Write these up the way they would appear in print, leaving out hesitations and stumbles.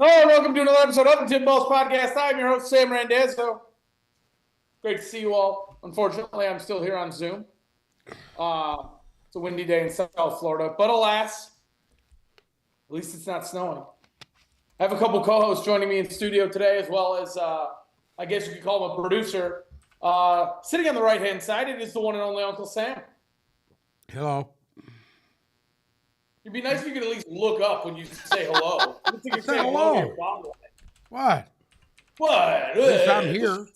Hello, welcome to another episode of the Tim Balls Podcast. I'm your host, Sam Randazzo. Great to see you all. Unfortunately, I'm still here on Zoom. It's a windy day in South Florida, but alas, at least it's not snowing. I have a couple co-hosts joining me in studio today, as well as, I guess you could call him a producer. Sitting on the right-hand side, it is the one and only Uncle Sam. Hello. It'd be nice if you could at least look up when you say hello. I think you Say hello. What? What? At least I'm here.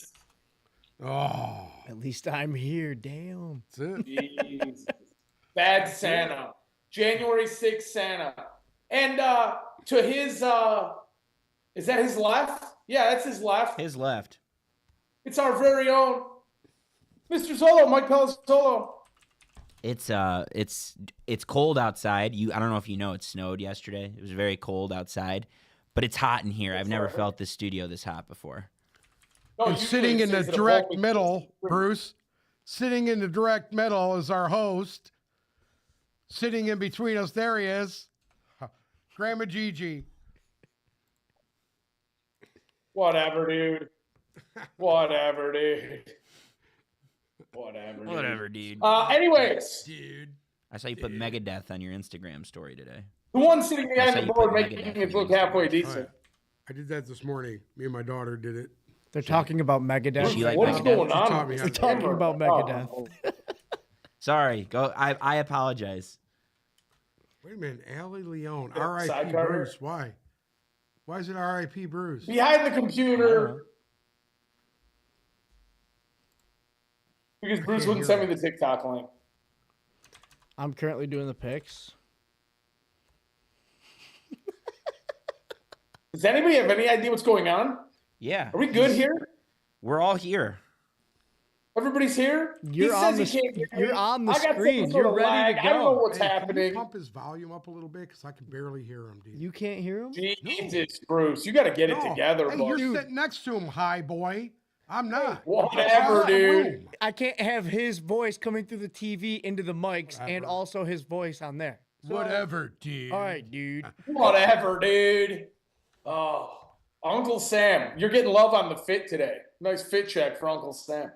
Oh. At least I'm here. Damn. That's it. Jeez. Bad Santa. January 6th Santa. And to his, is that his left? Yeah, that's his left. His left. It's our very own Mr. Solo, Mike Pellisolo. It's cold outside. I don't know if you know, it snowed yesterday. It was very cold outside, but it's hot in here. I've never felt this studio this hot before. And sitting in the direct middle, Bruce, sitting in the direct middle is our host. Sitting in between us, there he is, Grandma Gigi. Whatever, dude. Whatever, dude. Whatever, dude. Anyways. Dude. I saw you put Megadeth on your Instagram story today. The one sitting behind the board making it look halfway decent. I did that this morning. Me and my daughter did it. They're talking about Megadeth. What is going on? They're talking about Megadeth. Sorry. Go. I apologize. Wait a minute. Allie Leone. Yeah, R.I.P. Bruce. Why? Why is it R.I.P. Bruce? Behind the computer. Because Bruce wouldn't send me the TikTok link. I'm currently doing the picks. Does anybody have any idea what's going on? Yeah. Are we good here? We're all here. Everybody's here? You're on the screen. You're ready to go. I don't know what's Can happening. you pump his volume up a little bit? Because I can barely hear him, dude. You can't hear him? Jesus, Bruce. You got to get it together, Hey, bud. you're sitting next to him, high boy. I'm not. Whatever, dude. I can't have his voice coming through the TV into the mics and also his voice on there. So, Whatever, dude. All right, dude. Whatever, dude. Oh, Uncle Sam. You're getting love on the fit today. Nice fit check for Uncle Sam.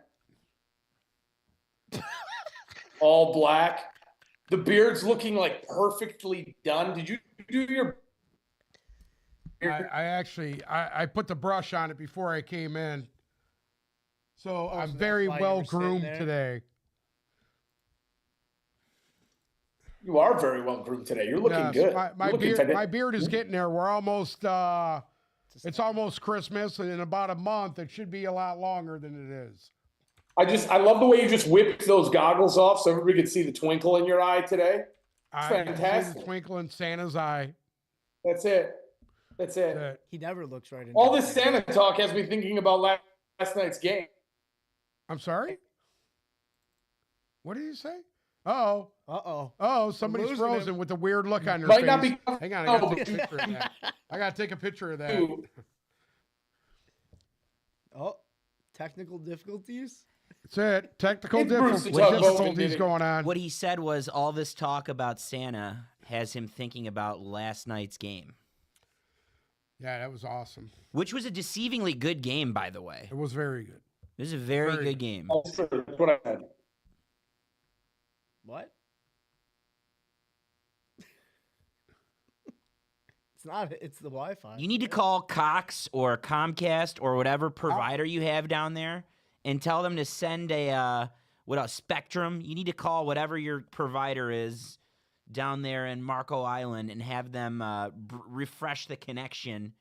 All black. The beard's looking like perfectly done. Did you do your beard? I put the brush on it before I came in. So I'm so very that's why well you're sitting groomed there? today. You are very well groomed today. You're looking Yes, good. my beard is getting there. We're almost it's almost Christmas, and in about a month it should be a lot longer than it is. I love the way you just whipped those goggles off so everybody could see the twinkle in your eye today. It's I can see fantastic. the twinkle in Santa's eye. That's it. That's it. That- He never looks right in. All this Santa talk has me thinking about last night's game. I'm sorry? What did you say? Uh-oh. Uh-oh. Oh, somebody's losing frozen him. with a weird look on their Might face. not be- Hang on, I gotta take a picture of that. I gotta take a picture of that. Dude. Oh, technical difficulties? That's it. Technical It's Bruce difficulties did it. going on. What he said was all this talk about Santa has him thinking about last night's game, Yeah, that was awesome. which was a deceivingly good game, by the way. It was very good. It was a very Very good game. Oh, sure. That's what I said. What? It's not. It's the Wi-Fi. You need to call Cox or Comcast or whatever provider you have down there and tell them to send a Spectrum. You need to call whatever your provider is down there in Marco Island and have them refresh the connection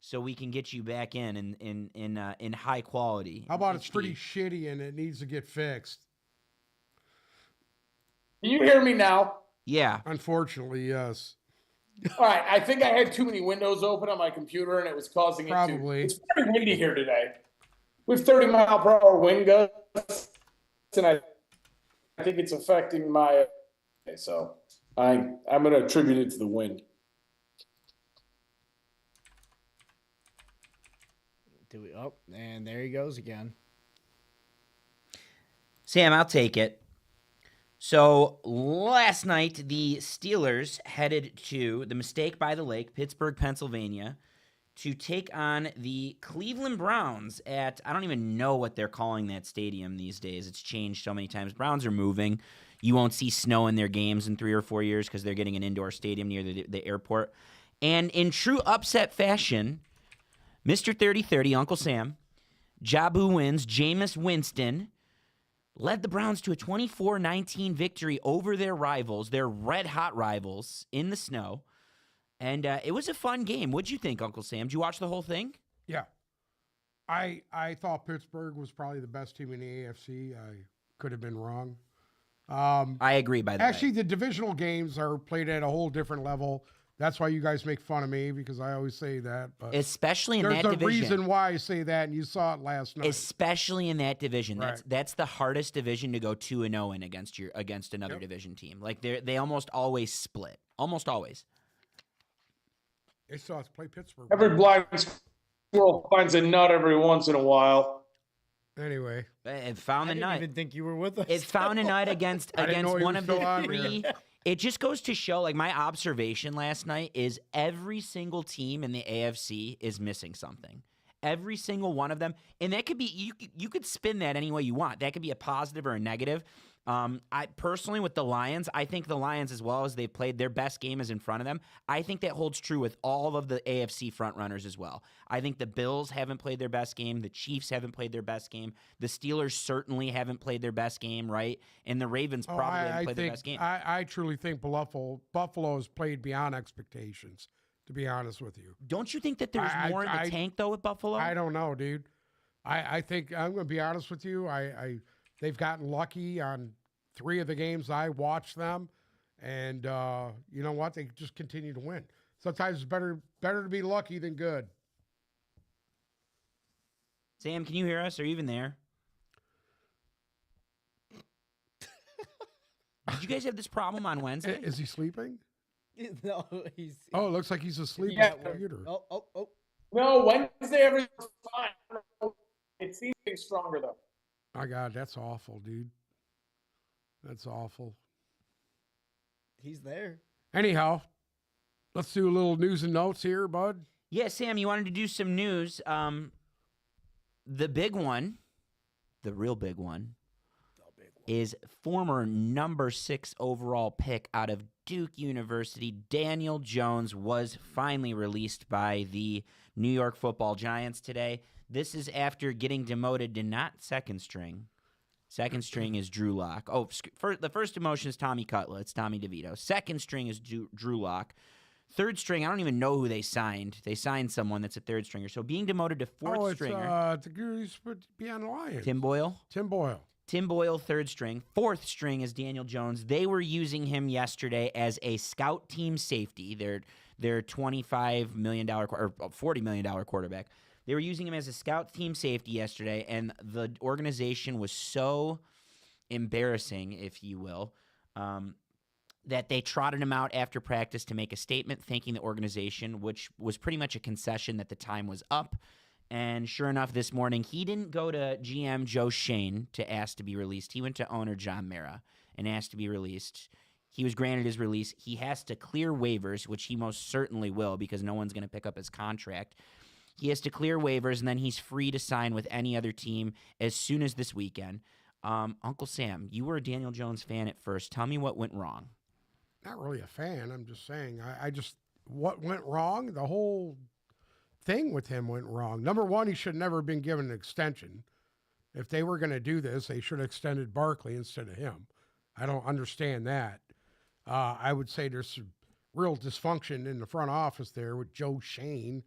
so we can get you back in high quality. How about it's HD. pretty shitty and it needs to get fixed? Can you hear me now? Yeah. Unfortunately, yes. All right. I think I had too many windows open on my computer and it was causing Probably. it to. It's very windy here today. We have 30-mile-per-hour wind gusts, and I think it's affecting my. So I'm going to attribute it to the wind. Do we? Oh, and there he goes again. Sam, I'll take it. So last night, the Steelers headed to the Mistake by the Lake, Pittsburgh, Pennsylvania, to take on the Cleveland Browns at, I don't even know what they're calling that stadium these days. It's changed so many times. Browns are moving. You won't see snow in their games in 3 or 4 years because they're getting an indoor stadium near the airport. And in true upset fashion, Mr. 30-30, Uncle Sam, Jabu wins, Jameis Winston, led the Browns to a 24-19 victory over their rivals, their red-hot rivals, in the snow. And it was a fun game. What'd you think, Uncle Sam? Did you watch the whole thing? Yeah. I thought Pittsburgh was probably the best team in the AFC. I could have been wrong. I agree, by the way. Actually, the divisional games are played at a whole different level. That's why you guys make fun of me, because I always say that. But especially in that division. There's a division. reason why I say that, and you saw it last night. Especially in that division. Right. That's the hardest division to go 2-0 in against another division team. Like they almost always split. Almost always. They still have to play Pittsburgh. Every blind squirrel finds a nut every once in a while. Anyway, It found the I nut. didn't even think you were with us. It found a nut against I didn't know he one was of the still on three. here. It just goes to show, like, my observation last night is every single team in the AFC is missing something. Every single one of them. And that could be, you could spin that any way you want. That could be a positive or a negative. I personally, with the Lions, I think the Lions, as well as they've played, their best game is in front of them. I think that holds true with all of the AFC frontrunners as well. I think the Bills haven't played their best game. The Chiefs haven't played their best game. The Steelers certainly haven't played their best game, right? And the Ravens probably haven't played their best game. I truly think Buffalo has played beyond expectations, to be honest with you. Don't you think that there's more in the tank, though, with Buffalo? I don't know, dude. I think, I'm going to be honest with you, they've gotten lucky on 3 of the games I watched them, and you know what? They just continue to win. Sometimes it's better to be lucky than good. Sam, can you hear us? Are you even there? Did you guys have this problem on Wednesday? Is he sleeping? No, he's. Oh, it looks like he's asleep Yeah. at the computer. Oh. No, Wednesday everything's fine. It seems stronger though. My God, that's awful, dude. That's awful. He's there. Anyhow, let's do a little news and notes here, bud. Yeah, Sam, you wanted to do some news. The big one, the real big one, is former number 6 overall pick out of Duke University, Daniel Jones, was finally released by the New York Football Giants today. This is after getting demoted to not second string. Second string is Drew Lock. Oh, the first demotion is Tommy Cutler. It's Tommy DeVito. Second string is Drew Lock. Third string, I don't even know who they signed. They signed someone that's a third stringer. So being demoted to fourth stringer. The guy who's supposed to be on the Lions. Tim Boyle. Tim Boyle, third string. Fourth string is Daniel Jones. They were using him yesterday as a scout team safety. Their $25 million or $40 million quarterback. They were using him as a scout team safety yesterday, and the organization was so embarrassing, if you will, that they trotted him out after practice to make a statement thanking the organization, which was pretty much a concession that the time was up. And sure enough, this morning, he didn't go to GM Joe Shane to ask to be released. He went to owner John Mara and asked to be released. He was granted his release. He has to clear waivers, which he most certainly will because no one's going to pick up his contract. He has to clear waivers, and then he's free to sign with any other team as soon as this weekend. Uncle Sam, you were a Daniel Jones fan at first. Tell me what went wrong. Not really a fan. I'm just saying. What went wrong? The whole thing with him went wrong. Number one, he should never have been given an extension. If they were going to do this, they should have extended Barkley instead of him. I don't understand that. I would say there's some real dysfunction in the front office there with Joe Shane.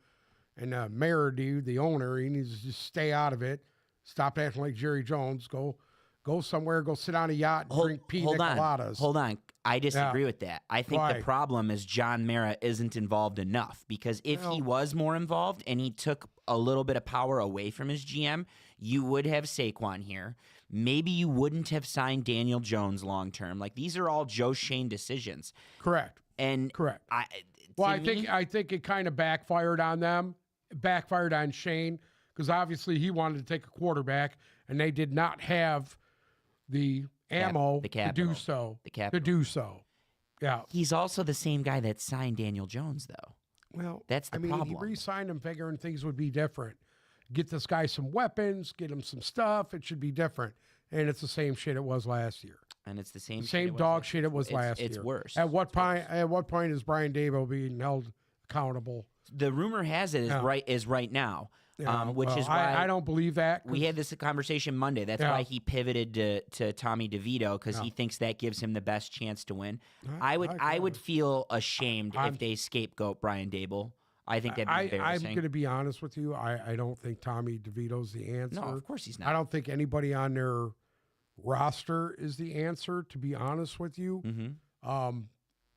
And Mayor dude, the owner, he needs to just stay out of it. Stop acting like Jerry Jones. Go somewhere. Go sit on a yacht and drink pina coladas. Hold on. I disagree with that. I think the problem is John Mara isn't involved enough. Because if he was more involved and he took a little bit of power away from his GM, you would have Saquon here. Maybe you wouldn't have signed Daniel Jones long term. Like, these are all Joe Shane decisions. Correct. Correct. I think it kind of backfired on them. Backfired on Shane because obviously he wanted to take a quarterback and they did not have the ammo to do so. Yeah. He's also the same guy that signed Daniel Jones, though. Well, That's the I mean, problem. he re-signed him figuring things would be different. Get this guy some weapons, get him some stuff. It should be different. And it's the same shit it was last year. And it's the same Same shit dog shit it was last year. It's worse. At what point is Brian Dable being held accountable? The rumor has it is right now. Which is why I don't believe that. We had this conversation Monday. That's why he pivoted to Tommy DeVito, because he thinks that gives him the best chance to win. I would feel ashamed if they scapegoat Brian Dable. I think that'd be embarrassing. I'm going to be honest with you. I don't think Tommy DeVito's the answer. No, of course he's not. I don't think anybody on their roster is the answer, to be honest with you. Mm-hmm.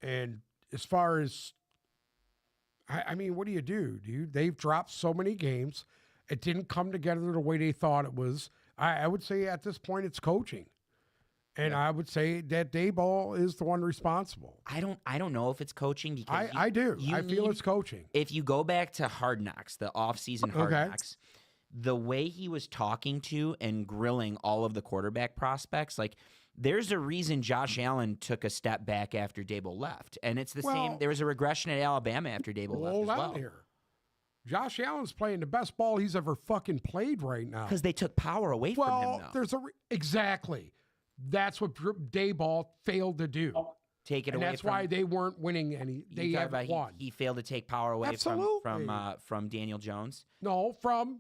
And as far as, I mean, what do you do, dude? They've dropped so many games. It didn't come together the way they thought it was. I would say at this point it's coaching. And I would say that Dayball is the one responsible. I don't know if it's coaching, because I do. I feel it's coaching. If you go back to Hard Knocks, the off-season Hard Knocks, the way he was talking to and grilling all of the quarterback prospects, like, there's a reason Josh Allen took a step back after Dable left. And it's the same. There was a regression at Alabama after Dable left as well. Hold on here. Josh Allen's playing the best ball he's ever fucking played right now. Because they took power away from him, though. There's exactly. That's what Dayball failed to do. Take it and away. That's why they weren't winning any. They haven't won. He failed to take power away from Daniel Jones. No, from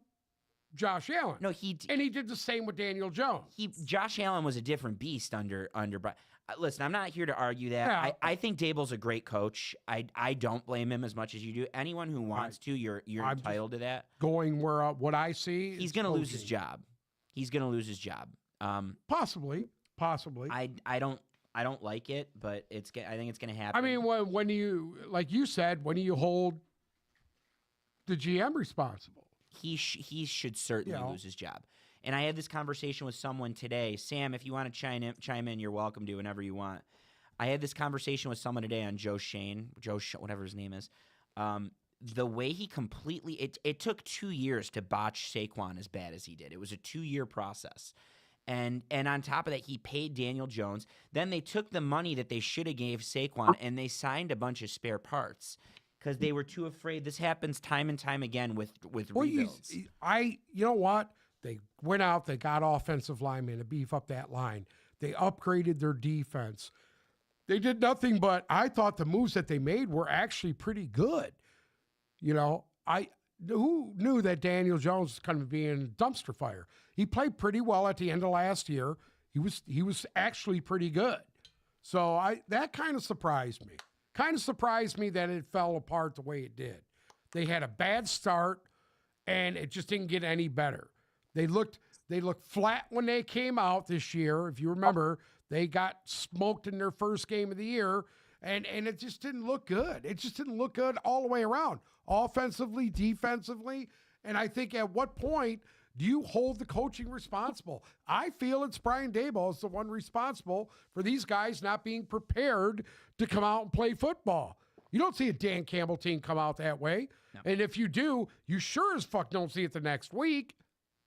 Josh Allen. No, and he did the same with Daniel Jones. Josh Allen was a different beast under Brian. Listen, I'm not here to argue that. Yeah. I think Dable's a great coach. I don't blame him as much as you do. Anyone who wants to, you're entitled to that. Going where what I see, he's going to lose his job. He's going to lose his job. Possibly. I don't like it, but I think it's going to happen. I mean, when you, like you said, when you hold the GM responsible, he should certainly lose his job. And I had this conversation with someone today. Sam, if you want to chime in, you're welcome to whenever you want. I had this conversation with someone today on Joe Shane, whatever his name is. The way he completely it took 2 years to botch Saquon as bad as he did. It was a 2-year process. And on top of that, he paid Daniel Jones. Then they took the money that they should have gave Saquon and they signed a bunch of spare parts because they were too afraid. This happens time and time again with rebuilds. You know what? They went out, they got offensive linemen to beef up that line. They upgraded their defense. They did nothing but, I thought the moves that they made were actually pretty good. You know, who knew that Daniel Jones was going to be in dumpster fire? He played pretty well at the end of last year. He was actually pretty good. So that kind of surprised me. Kind of surprised me that it fell apart the way it did. They had a bad start, and it just didn't get any better. They looked flat when they came out this year. If you remember, they got smoked in their first game of the year, and it just didn't look good. It just didn't look good all the way around, offensively, defensively. And I think at what point do you hold the coaching responsible? I feel it's Brian Daboll is the one responsible for these guys not being prepared to come out and play football. You don't see a Dan Campbell team come out that way. No. And if you do, you sure as fuck don't see it the next week.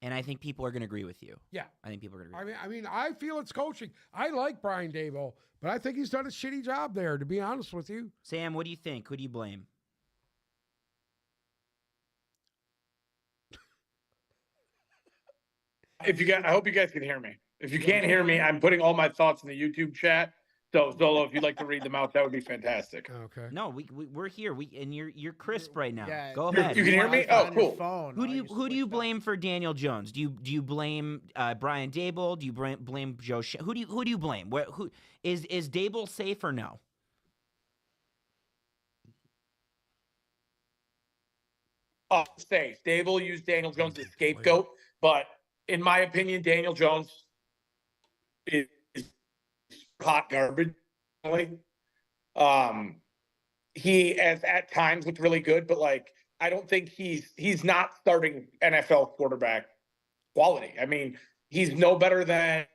And I think people are going to agree with you. Yeah. I think people are going to agree. I mean, I feel it's coaching. I like Brian Daboll, but I think he's done a shitty job there, to be honest with you. Sam, what do you think? Who do you blame? I hope you guys can hear me. If you can't hear me, I'm putting all my thoughts in the YouTube chat. So Zolo, if you'd like to read them out, that would be fantastic. Okay. No, we're here. And you're crisp right now. Yeah, go ahead. You can hear me? Oh, cool. Who do you blame for Daniel Jones? Do you blame Brian Dable? Do you blame Joe? Who do you blame? Who is Dable safe or no? Safe. Dable used Daniel Jones as scapegoat, but in my opinion, Daniel Jones is hot garbage. He at times looked really good, but I don't think he's not starting NFL quarterback quality. I mean, he's no better than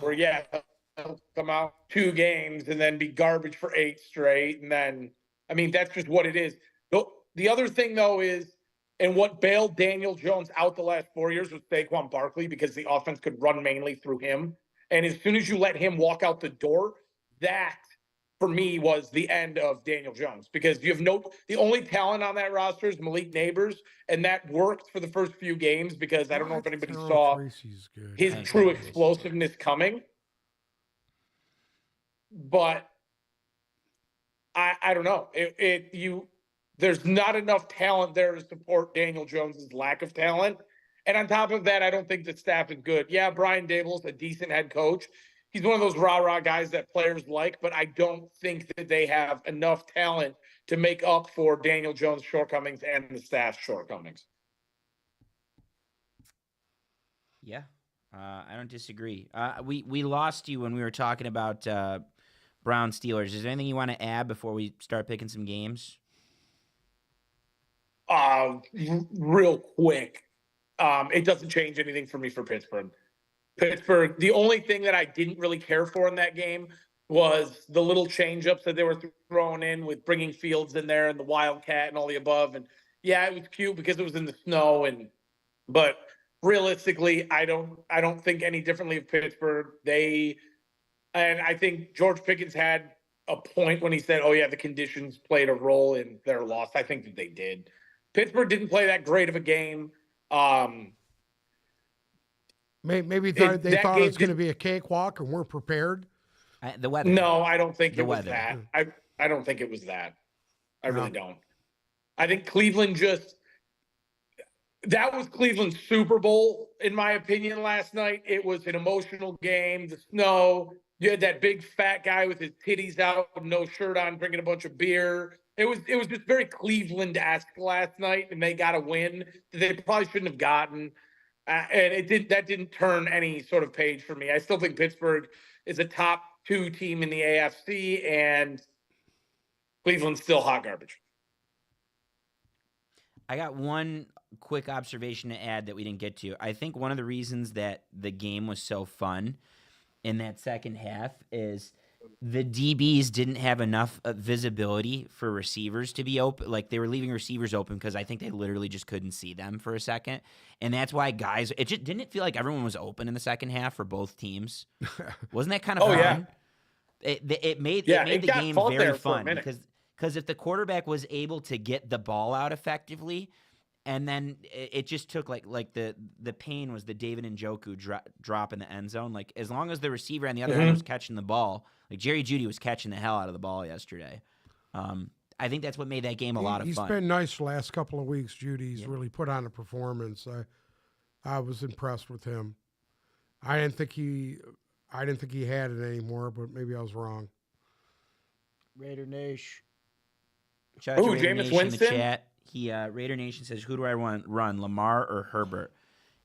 he'll come out 2 games and then be garbage for 8 straight. And then, I mean, that's just what it is. The other thing though is, and what bailed Daniel Jones out the last 4 years was Saquon Barkley, because the offense could run mainly through him. And as soon as you let him walk out the door, that for me was the end of Daniel Jones, because the only talent on that roster is Malik Neighbors, and that worked for the first few games because I don't know if anybody saw Tracy's good. his true explosiveness coming. But I don't know. There's not enough talent there to support Daniel Jones's lack of talent. And on top of that, I don't think the staff is good. Yeah, Brian Daboll's a decent head coach. He's one of those rah-rah guys that players like, but I don't think that they have enough talent to make up for Daniel Jones' shortcomings and the staff's shortcomings. Yeah, I don't disagree. We lost you when we were talking about Brown Steelers. Is there anything you want to add before we start picking some games? Real quick. It doesn't change anything for me for Pittsburgh. The only thing that I didn't really care for in that game was the little change-ups that they were throwing in with bringing Fields in there and the Wildcat and all the above. And yeah, it was cute because it was in the snow. But realistically, I don't think any differently of Pittsburgh. And I think George Pickens had a point when he said, "Oh yeah, the conditions played a role in their loss." I think that they did. Pittsburgh didn't play that great of a game. Maybe they thought it was going to be a cakewalk and weren't prepared. The weather. No, I don't think it was weather. that. I don't think it was that. I really don't. I think Cleveland that was Cleveland's Super Bowl, in my opinion, last night. It was an emotional game. The snow. You had that big fat guy with his titties out, no shirt on, drinking a bunch of beer. It was just very Cleveland-esque last night, and they got a win that they probably shouldn't have gotten. And that didn't turn any sort of page for me. I still think Pittsburgh is a top 2 team in the AFC, and Cleveland's still hot garbage. I got one quick observation to add that we didn't get to. I think one of the reasons that the game was so fun in that second half is the DBs didn't have enough visibility for receivers to be open. Like, they were leaving receivers open because I think they literally just couldn't see them for a second. And that's why didn't it feel like everyone was open in the second half for both teams? Wasn't that kind of fun? Yeah. It made the game very fun because if the quarterback was able to get the ball out effectively, and then it just took like the pain was the David Njoku drop in the end zone. Like, as long as the receiver on the other end was catching the ball, like Jerry Jeudy was catching the hell out of the ball yesterday. I think that's what made that game a lot of fun. He's been nice the last couple of weeks. Judy's really put on a performance. I was impressed with him. I didn't think he had it anymore, but maybe I was wrong. Raider Nation. Shout out to Ooh, Raider Jameis Nation in the Winston? chat. Raider Nation says, "Who do I want run, Lamar or Herbert?"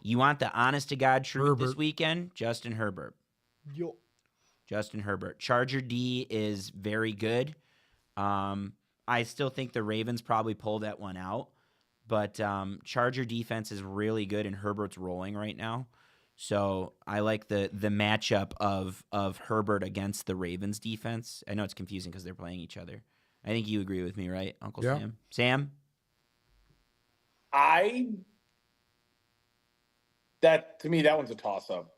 You want the honest to God truth this weekend? Justin Herbert. Yo. Justin Herbert. Charger D is very good. I still think the Ravens probably pulled that one out, but Charger defense is really good, and Herbert's rolling right now. So I like the matchup of Herbert against the Ravens defense. I know it's confusing because they're playing each other. I think you agree with me, right, Uncle Sam? Sam? To me, that one's a toss-up.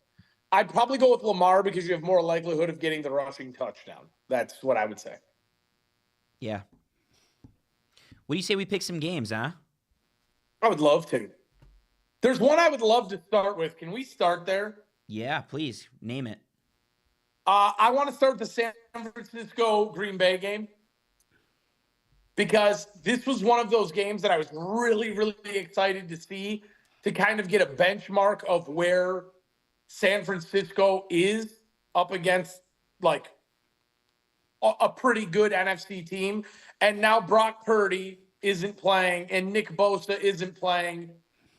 I'd probably go with Lamar because you have more likelihood of getting the rushing touchdown. That's what I would say. Yeah. What do you say we pick some games, huh? I would love to. There's one I would love to start with. Can we start there? Yeah, please. Name it. I want to start the San Francisco Green Bay game because this was one of those games that I was really, really excited to see, to kind of get a benchmark of where San Francisco is up against like a pretty good NFC team. And now Brock Purdy isn't playing and Nick Bosa isn't playing.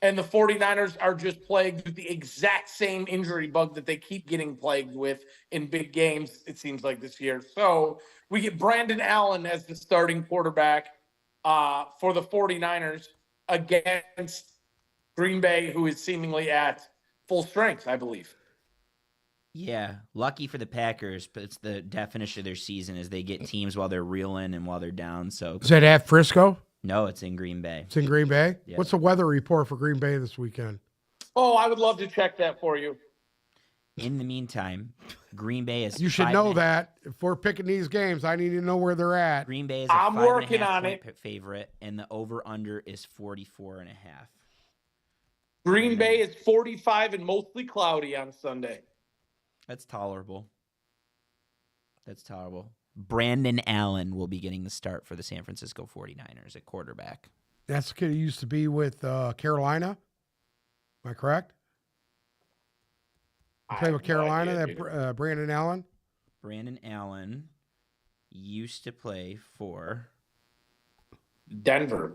And the 49ers are just plagued with the exact same injury bug that they keep getting plagued with in big games, it seems like, this year. So we get Brandon Allen as the starting quarterback for the 49ers against Green Bay, who is seemingly at full strength, I believe. Yeah, lucky for the Packers, but it's the definition of their season is they get teams while they're reeling and while they're down. So Is that at Frisco? No, it's in Green Bay. It's in Green Bay? Yeah. What's the weather report for Green Bay this weekend? Oh, I would love to check that for you. In the meantime, Green Bay is. You should know that if we're picking these games, I need to know where they're at. Green Bay is a I'm working 5.5 on point it. favorite, and the over/under is 44.5. Green Bay is 45 and mostly cloudy on Sunday. That's tolerable. Brandon Allen will be getting the start for the San Francisco 49ers at quarterback. That's the kid who used to be with Carolina. Am I correct? He played with Carolina, Brandon Allen. Brandon Allen used to play for Denver.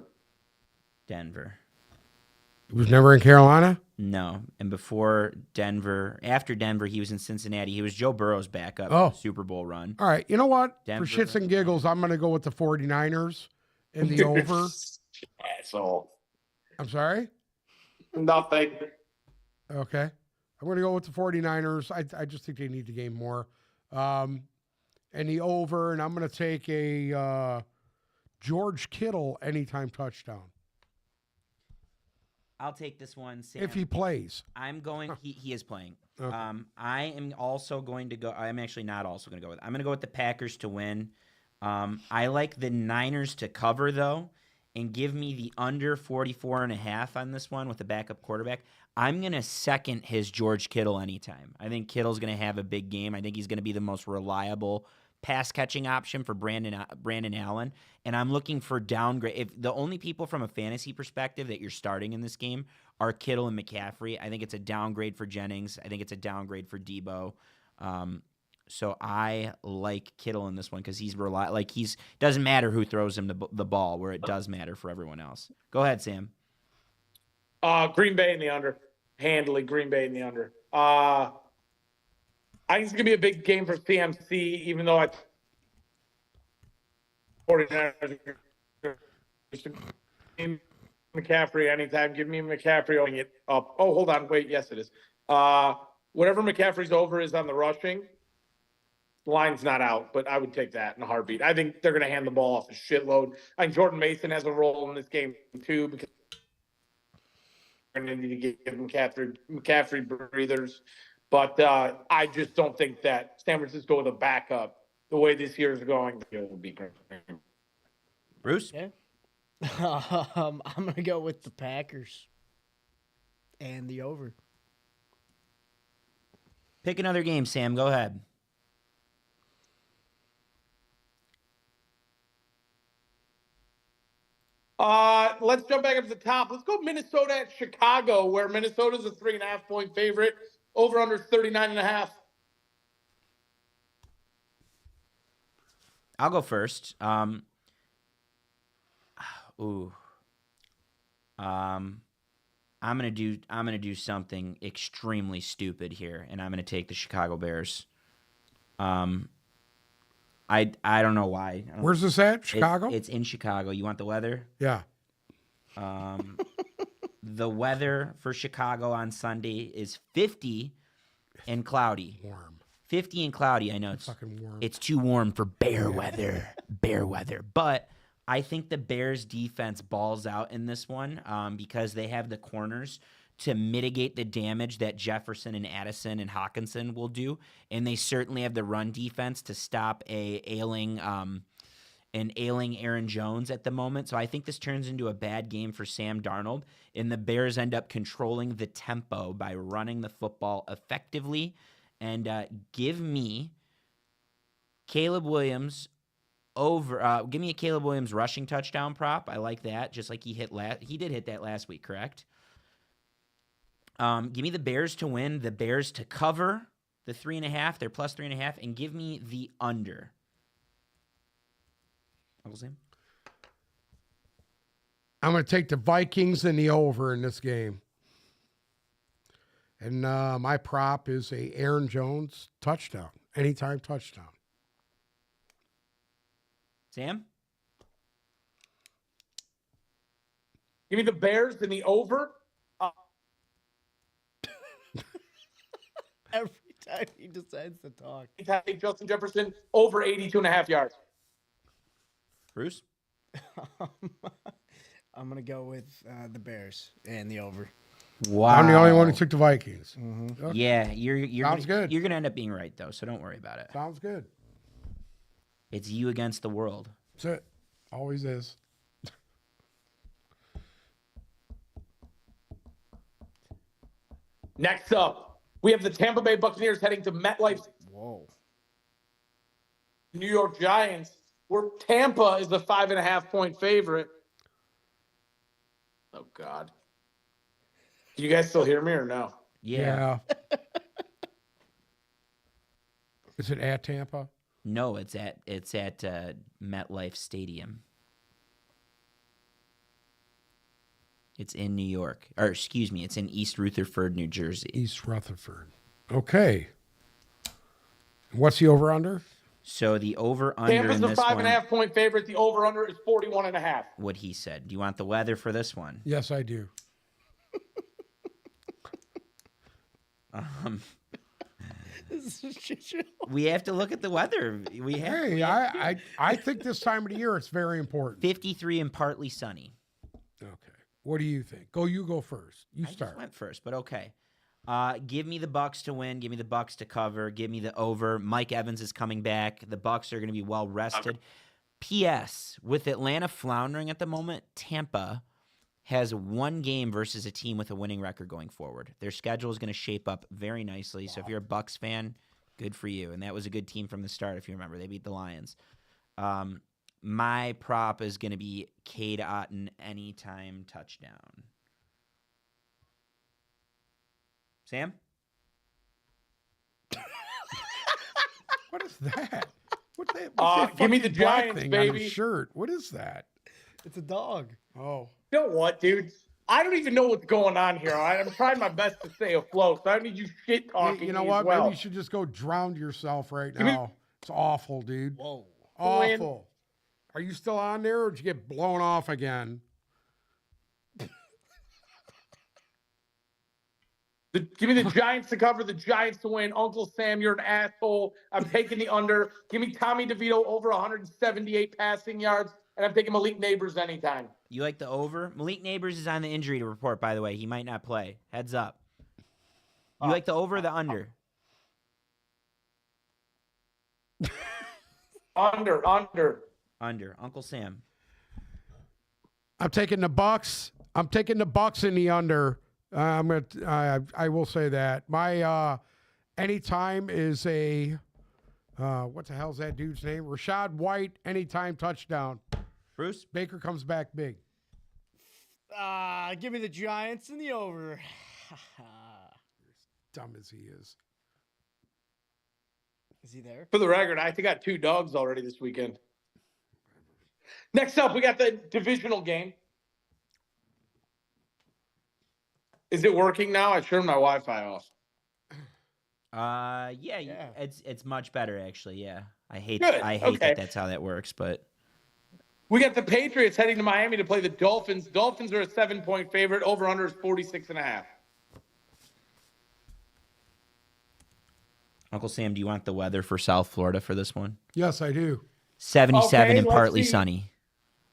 He was never in Carolina? No. And before Denver, after Denver, he was in Cincinnati. He was Joe Burrow's backup Super Bowl run. All right. You know what? Denver. For shits and giggles, I'm going to go with the 49ers in the over. Asshole. I'm sorry? Nothing. Okay. I'm going to go with the 49ers. I just think they need the game more. And the over, and I'm going to take a George Kittle anytime touchdown. I'll take this one, Sam. If he plays. I'm going, he is playing. Okay. I am also going to go, I'm actually not also going to go with, I'm going to go with the Packers to win. I like the Niners to cover, though, and give me the under 44.5 on this one with the backup quarterback. I'm going to second his George Kittle anytime. I think Kittle's going to have a big game. I think he's going to be the most reliable pass-catching option for Brandon Allen, and I'm looking for downgrade. If the only people from a fantasy perspective that you're starting in this game are Kittle and McCaffrey, I think it's a downgrade for Jennings. I think it's a downgrade for Debo. So I like Kittle in this one because doesn't matter who throws him the ball, where it does matter for everyone else. Go ahead, Sam. Green Bay in the under. Handily Green Bay in the under. I think it's going to be a big game for CMC, even though I 49ers McCaffrey anytime. Give me McCaffrey owning it up. Oh, hold on. Wait. Yes, it is. Whatever McCaffrey's over is on the rushing. Line's not out, but I would take that in a heartbeat. I think they're going to hand the ball off a shitload. I think Jordan Mason has a role in this game, too, because they're going to need to give McCaffrey breathers. But I just don't think that San Francisco with a backup, the way this year is going, it will be great. Bruce? Yeah. I'm going to go with the Packers and the over. Pick another game, Sam. Go ahead. Let's jump back up to the top. Let's go Minnesota at Chicago, where Minnesota's a 3.5 point favorite. Over under 39.5. I'll go first. I'm gonna do something extremely stupid here, and I'm gonna take the Chicago Bears. I don't know why. Where's this at? Chicago? It's in Chicago. You want the weather? Yeah. The weather for Chicago on Sunday is 50 and cloudy. Warm. 50 and cloudy. I know it's fucking warm. It's too warm for bear weather. Bear weather. But I think the Bears defense balls out in this one because they have the corners to mitigate the damage that Jefferson and Addison and Hawkinson will do, and they certainly have the run defense to stop an ailing Aaron Jones at the moment. So I think this turns into a bad game for Sam Darnold, and the Bears end up controlling the tempo by running the football effectively. And give me Caleb Williams over. Give me a Caleb Williams rushing touchdown prop. I like that. Just like he did hit that last week, correct? Give me the Bears to win, the Bears to cover the 3.5. They're plus 3.5, and give me the under. Uncle Sam? I'm going to take the Vikings and the over in this game. And my prop is a Aaron Jones touchdown, anytime touchdown. Sam? Give me the Bears and the over. Every time he decides to talk. Justin Jefferson over 82.5 yards. Bruce? I'm going to go with the Bears and the over. Wow. I'm the only one who took the Vikings. Okay. Yeah, you're Sounds good. You're gonna end up being right though, so don't worry about it. Sounds good. It's you against the world. That's it. Always is. Next up, we have the Tampa Bay Buccaneers heading to MetLife. Whoa. New York Giants, where Tampa is the 5.5-point favorite. Oh, God. Can you guys still hear me or no? Yeah. Is it at Tampa? No, it's at MetLife Stadium. It's in New York, or excuse me, it's in East Rutherford, New Jersey. East Rutherford. Okay. What's the over-under? So the over/under Tampa's in the this 5.5-point favorite. The over/under is 41.5. what he said. Do you want the weather for this one? Yes, I do. This is shit show. We have to look at the weather. Hey, I think this time of the year it's very important. 53 and partly sunny. Okay. What do you think? You go first. You I start. just went first, but okay. Give me the Bucks to win. Give me the Bucks to cover. Give me the over. Mike Evans is coming back. The Bucks are going to be well rested. P.S. With Atlanta floundering at the moment, Tampa has one game versus a team with a winning record going forward. Their schedule is going to shape up very nicely. So if you're a Bucks fan, good for you. And that was a good team from the start, if you remember. They beat the Lions. My prop is going to be Cade Otton anytime touchdown. Sam? What is that? What's that Give me fucking the black Giants, thing on baby. his shirt? What is that? It's a dog. Oh. You know what, dude? I don't even know what's going on here. I'm trying my best to stay afloat, so I need you shit talking. You know me what? As well. Maybe you should just go drown yourself right Give me- now. It's awful, dude. Whoa. Awful. Are you still on there or did you get blown off again? Give me the Giants to cover, the Giants to win. Uncle Sam, you're an asshole. I'm taking the under. Give me Tommy DeVito over 178 passing yards, and I'm taking Malik Neighbors anytime. You like the over? Malik Neighbors is on the injury report, by the way. He might not play. Heads up. You like the over or the under? Under. Under. Uncle Sam. I'm taking the Bucks. I'm taking the Bucks in the under. I will say that my anytime is a what the hell's that dude's name? Rashad White anytime touchdown. Bruce? Baker comes back big. Give me the Giants and the over. Dumb as he is. Is he there? For the record, I think I got 2 dogs already this weekend. Next up, we got the divisional game. Is it working now? I turned my Wi-Fi off. Yeah. It's much better actually. Yeah. I hate Good. Okay. that that's how that works, but We got the Patriots heading to Miami to play the Dolphins. Dolphins are a 7-point favorite. Over/under is 46.5. Uncle Sam, do you want the weather for South Florida for this one? Yes, I do. 77 Okay, and let's partly see. sunny.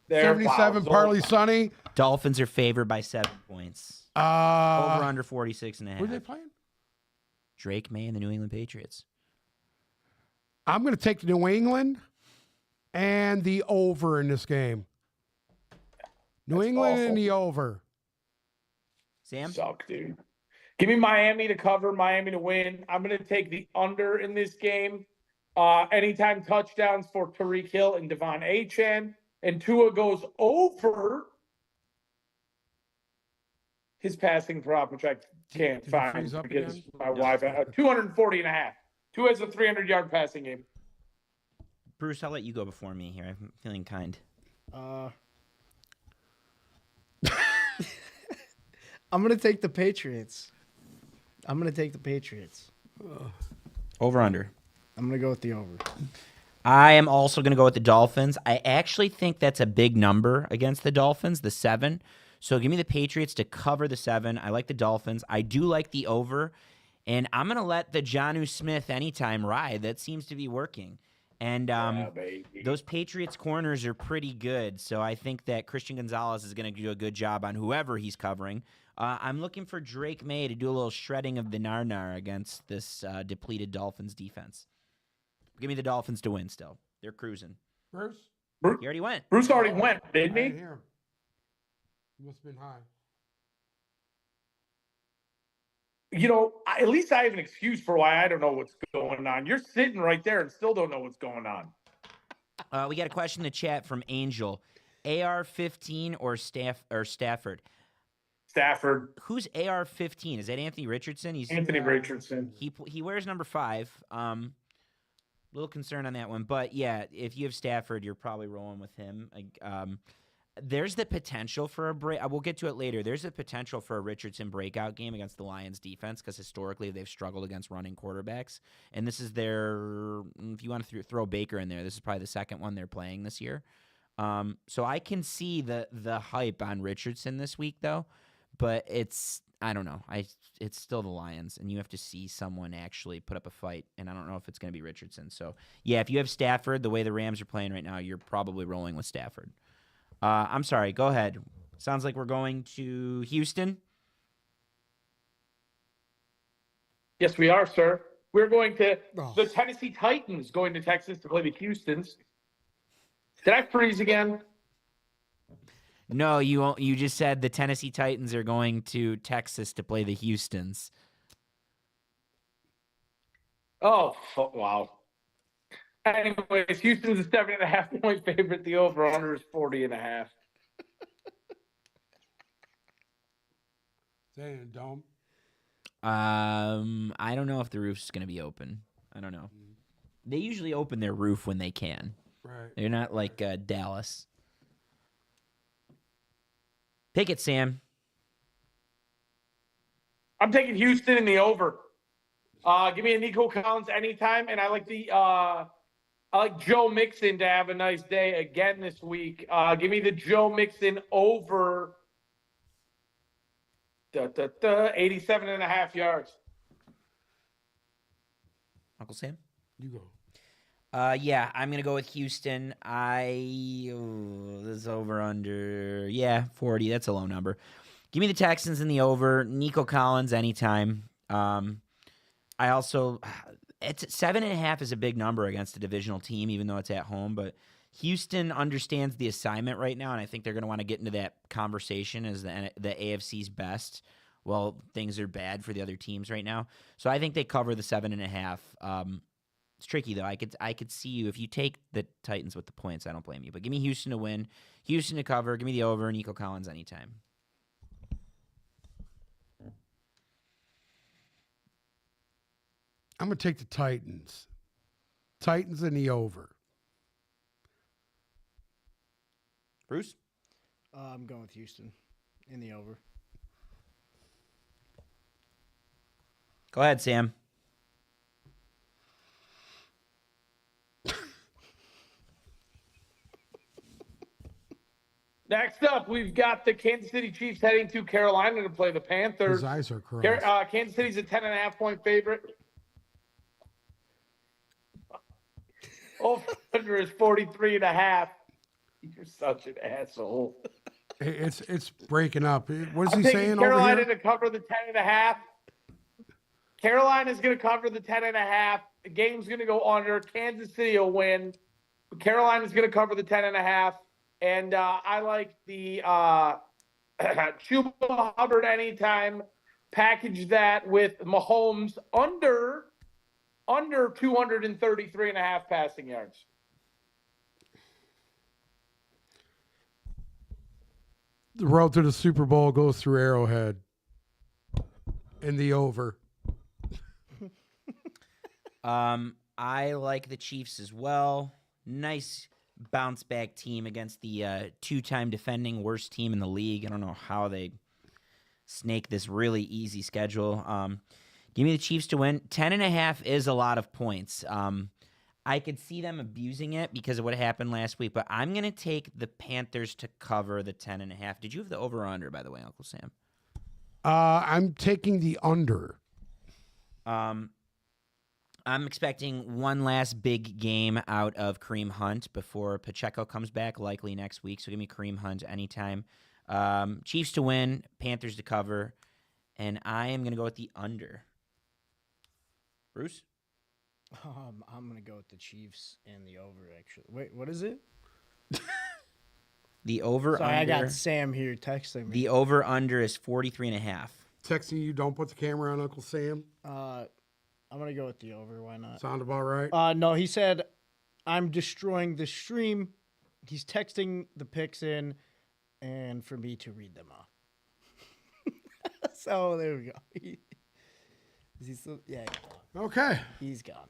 77, partly sunny. Dolphins are favored by 7 points. Over under 46 and a half. Who are they playing? Drake May and the New England Patriots. I'm going to take the New England and the over in this game. New That's England awful. and the over. Sam? Suck, dude. Give me Miami to cover, Miami to win. I'm going to take the under in this game. Anytime touchdowns for Tariq Hill and Devon Achane. And Tua goes over his passing prop, which I can't Did it find freeze up because again? my Wi-Fi. 240.5. Tua has a 300-yard passing game. Bruce, I'll let you go before me here. I'm feeling kind. I'm gonna take the Patriots. Over under. I'm gonna go with the over. I am also going to go with the Dolphins. I actually think that's a big number against the Dolphins, the 7. So give me the Patriots to cover the 7. I like the Dolphins. I do like the over. And I'm going to let the Jonnu Smith anytime ride. That seems to be working. And those Patriots corners are pretty good. So I think that Christian Gonzalez is going to do a good job on whoever he's covering. I'm looking for Drake May to do a little shredding of the Nar against this depleted Dolphins defense. Give me the Dolphins to win still. They're cruising. Bruce? He already went. Bruce already went, I didn't didn't he? hear him. He must have been high. You know, at least I have an excuse for why I don't know what's going on. You're sitting right there and still don't know what's going on. We got a question in the chat from Angel. AR-15 or Stafford? Stafford. Who's AR-15? Is that Anthony Richardson? He's Anthony Richardson. He wears number 5. Little concern on that one, but yeah, if you have Stafford, you're probably rolling with him. There's the potential for a break. We'll get to it later. There's a potential for a Richardson breakout game against the Lions defense because historically they've struggled against running quarterbacks, and this is their. If you want to throw Baker in there, this is probably the second one they're playing this year. So I can see the hype on Richardson this week though, but I don't know. It's still the Lions, and you have to see someone actually put up a fight, and I don't know if it's going to be Richardson. So yeah, if you have Stafford, the way the Rams are playing right now, you're probably rolling with Stafford. I'm sorry. Go ahead. Sounds like we're going to Houston. Yes, we are, sir. We're going to the Tennessee Titans going to Texas to play the Houstons. Did I freeze again? No, you just said the Tennessee Titans are going to Texas to play the Houstons. Oh, wow. Anyways, Houston's a 7.5 point favorite. The over-under is 40.5. Stay in a dome. I don't know if the roof's going to be open. I don't know. They usually open their roof when they can. Right. They're not like Dallas. Take it, Sam. I'm taking Houston in the over. Give me a Nico Collins anytime, and I like Joe Mixon to have a nice day again this week. Give me the Joe Mixon over 87.5 yards. Uncle Sam? You go. Yeah, I'm going to go with Houston. This over under. Yeah, 40. That's a low number. Give me the Texans in the over. Nico Collins anytime. I also, it's 7.5 is a big number against a divisional team, even though it's at home. But Houston understands the assignment right now, and I think they're going to want to get into that conversation as the AFC's best. Well, things are bad for the other teams right now, so I think they cover the 7.5. It's tricky though. I could see you if you take the Titans with the points. I don't blame you, but give me Houston to win, Houston to cover. Give me the over. Nico Collins anytime. I'm going to take the Titans. Titans in the over. Bruce? I'm going with Houston in the over. Go ahead, Sam. Next up, we've got the Kansas City Chiefs heading to Carolina to play the Panthers. His eyes are crossed. Kansas City's a 10.5 point favorite. Over is 43.5. You're such an asshole. It's breaking up. What is I'm he taking saying Carolina over here? to cover the 10.5. Carolina's going to cover the 10.5. The game's going to go under. Kansas City will win. Carolina's going to cover the 10.5. And I like the Chuba Hubbard anytime. Package that with Mahomes under 233.5 passing yards. The road to the Super Bowl goes through Arrowhead. In the over. I like the Chiefs as well. Nice bounce back team against the two-time defending worst team in the league. I don't know how they snake this really easy schedule. Give me the Chiefs to win. 10.5 is a lot of points. I could see them abusing it because of what happened last week, but I'm going to take the Panthers to cover the 10.5. Did you have the over or under, by the way, Uncle Sam? I'm taking the under. I'm expecting one last big game out of Kareem Hunt before Pacheco comes back, likely next week. So give me Kareem Hunt anytime. Chiefs to win, Panthers to cover, and I am going to go with the under. Bruce? I'm gonna go with the Chiefs and the over. Actually, wait, what is it? The over Sorry, under. I got Sam here texting me. The over under is 43.5. Texting you, don't put the camera on Uncle Sam. I'm gonna go with the over. Why not? Sound about right? No, he said, "I'm destroying the stream." He's texting the picks in, and for me to read them off. So there we go. He's still, yeah, Okay. he's gone.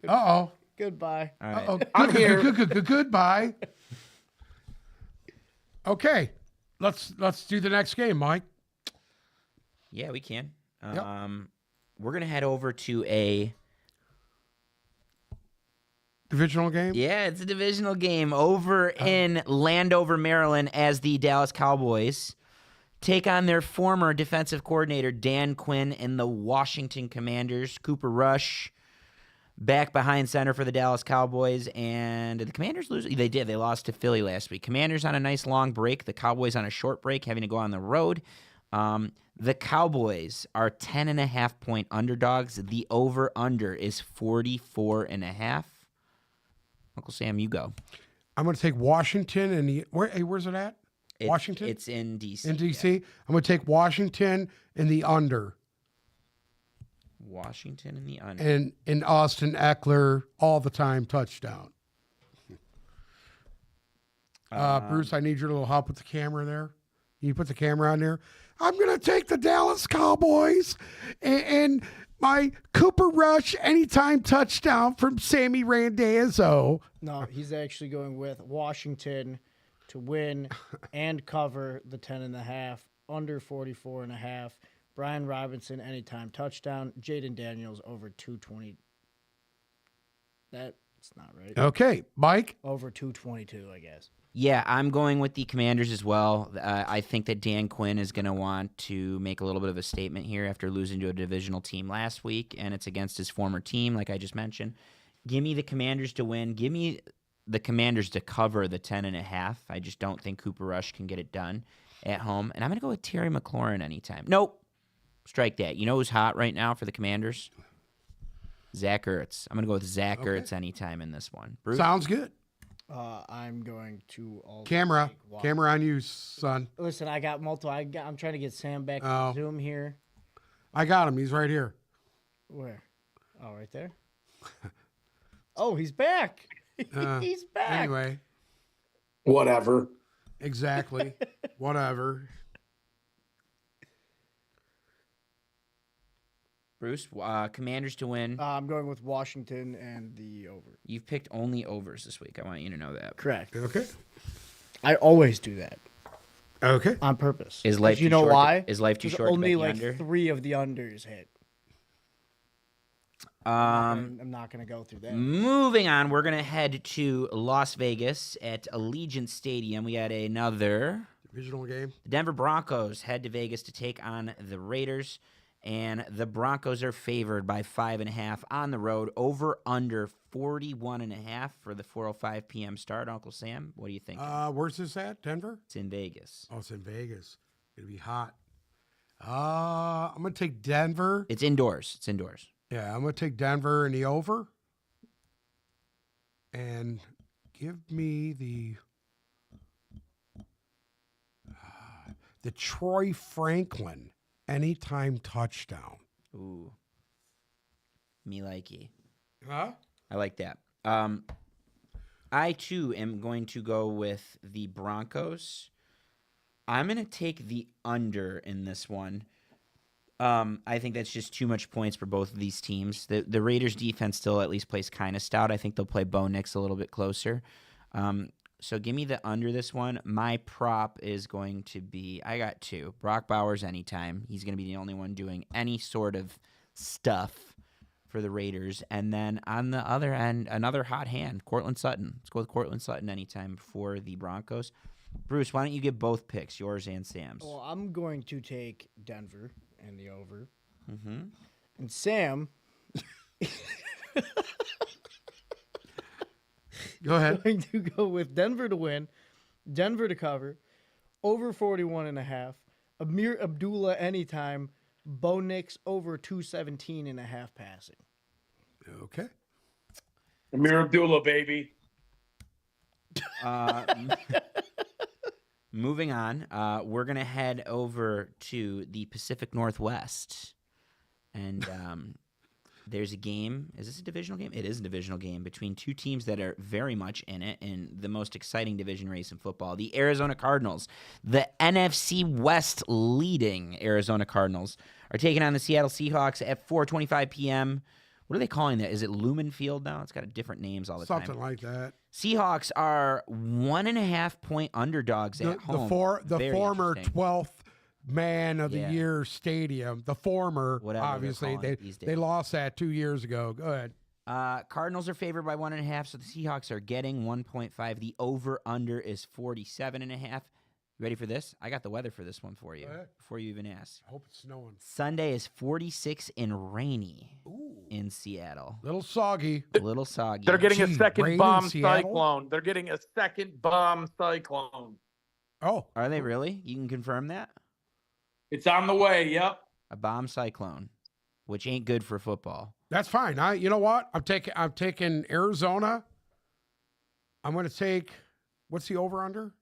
Uh-oh. Goodbye. All right. Uh-oh. I'm here. Goodbye. Okay. Let's do the next game, Mike. Yeah, we can. Yep. We're going to head over to a... Divisional game? Yeah, it's a divisional game over in Landover, Maryland, as the Dallas Cowboys take on their former defensive coordinator, Dan Quinn, and the Washington Commanders. Cooper Rush back behind center for the Dallas Cowboys, and the Commanders lose. They did. They lost to Philly last week. Commanders on a nice long break. The Cowboys on a short break, having to go on the road. The Cowboys are 10.5-point underdogs. The over-under is 44.5. Uncle Sam, you go. I'm going to take Washington and where's it at? Washington? It's in D.C. In D.C.? Yeah. I'm going to take Washington in the under. Washington in the under. And Austin Eckler all the time touchdown. Bruce, I need your little help with the camera there. Can you put the camera on there? I'm going to take the Dallas Cowboys and my Cooper Rush anytime touchdown from Sammy Randazzo. No, he's actually going with Washington to win and cover the 10.5, under 44.5. Brian Robinson anytime touchdown. Jaden Daniels over 220. That's not right. Okay, Mike. Over 222, I guess. Yeah, I'm going with the Commanders as well. I think that Dan Quinn is going to want to make a little bit of a statement here after losing to a divisional team last week, and it's against his former team, like I just mentioned. Give me the Commanders to win. Give me the Commanders to cover the 10.5. I just don't think Cooper Rush can get it done at home. And I'm going to go with Terry McLaurin anytime. Nope. Strike that. You know who's hot right now for the Commanders? Zach Ertz. I'm going to go with Zach Ertz anytime in this one. Bruce? Sounds good. I'm going to also Camera take on you, son. Listen, I got multiple. I'm trying to get Sam back Oh. on Zoom here. I got him. He's right here. Where? Oh, right there. Oh, he's back. He's back. Anyway, Whatever. exactly. Whatever. Bruce, Commanders to win. I'm going with Washington and the over. You've picked only overs this week. I want you to know that. Correct. Okay. I always do that Okay. on purpose. Is life You too know short to- why? is life too 'Cause short to Only bet the like under? 3 of the unders hit. I'm not going to go through that. Moving on, we're going to head to Las Vegas at Allegiant Stadium. We had another. Divisional game. The Denver Broncos head to Vegas to take on the Raiders, and the Broncos are favored by 5.5 on the road, over under 41.5 for the 4:05 p.m. start. Uncle Sam, what do you think? Where's this at? Denver? It's in Vegas. Oh, it's in Vegas. It'll be hot. I'm gonna take Denver. It's indoors. It's indoors. Yeah, I'm gonna take Denver in the over. And give me the Troy Franklin anytime touchdown. Ooh, me likey. Huh? I like that. I too am going to go with the Broncos. I'm going to take the under in this one. I think that's just too much points for both of these teams. The Raiders defense still at least plays kind of stout. I think they'll play Bo Nix a little bit closer. So give me the under this one. My prop is going to be, I got 2. Brock Bowers anytime. He's going to be the only one doing any sort of stuff for the Raiders. And then on the other end, another hot hand, Cortland Sutton. Let's go with Cortland Sutton anytime for the Broncos. Bruce, why don't you give both picks, yours and Sam's? Well, I'm going to take Denver and the over. Mm-hmm. And Sam Go ahead. going to go with Denver to win, Denver to cover, over 41.5. Amir Abdullah anytime. Bo Nix over 217.5 passing. Okay. Amir Abdullah, baby. Moving on, we're going to head over to the Pacific Northwest. And there's a game. Is this a divisional game? It is a divisional game between two teams that are very much in it in the most exciting division race in football. The Arizona Cardinals, the NFC West leading Arizona Cardinals, are taking on the Seattle Seahawks at 4:25 p.m. What are they calling that? Is it Lumen Field now? It's got different names all the time. Something like that. Seahawks are 1.5-point underdogs at home. The Very former interesting. 12th man of the Yeah. year stadium. The former, Whatever they're obviously, calling it these they days. lost that 2 years ago. Go ahead. Cardinals are favored by 1.5, so the Seahawks are getting 1.5. The over-under is 47.5. You ready for this? I got the weather for this one for you Go ahead. before you even ask. I hope it's snowing. Sunday is 46 and rainy in Seattle. Little soggy. A little soggy. They're getting a Gee, second rain in bomb Seattle? cyclone. They're getting a second bomb cyclone. Oh, Are they really? You can confirm that? It's on the way. Yep. A bomb cyclone, which ain't good for football. that's fine. You know what? I'm taking Arizona. I'm going to take, what's the over under?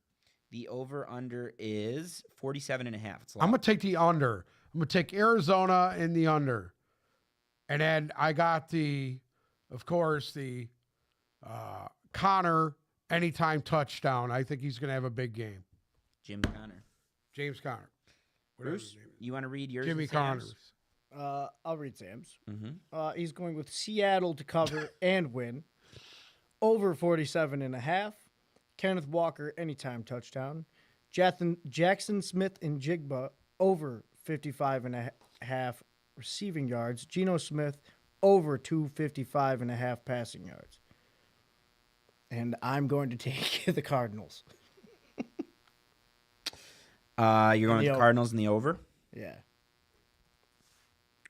The over-under is 47.5. It's a I'm lot. going to take the under. I'm going to take Arizona in the under. And then I got of course, the Connor anytime touchdown. I think he's going to have a big game. Jim Connor. James Conner. Whatever Bruce, his name is. you want to read yours? Jimmy and Sam's? Connors. I'll read Sam's. Mm-hmm. He's going with Seattle to cover and win. Over 47.5. Kenneth Walker anytime touchdown. Jackson Smith and Jigba over 55.5 receiving yards. Geno Smith over 255.5 passing yards. And I'm going to take the Cardinals. You're going with the over. Cardinals in the over? Yeah.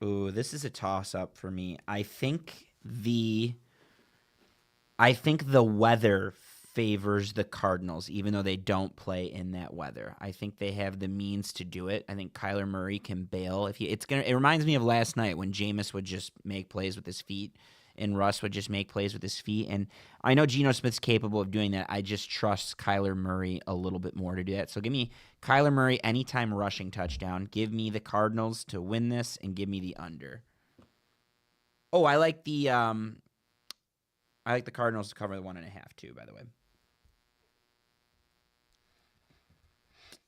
Ooh, this is a toss-up for me. I think the weather favors the Cardinals, even though they don't play in that weather. I think they have the means to do it. I think Kyler Murray can bail. It reminds me of last night when Jameis would just make plays with his feet and Russ would just make plays with his feet. And I know Geno Smith's capable of doing that. I just trust Kyler Murray a little bit more to do that. So give me Kyler Murray anytime rushing touchdown. Give me the Cardinals to win this and give me the under. Oh, I like the Cardinals to cover the 1.5 too, by the way.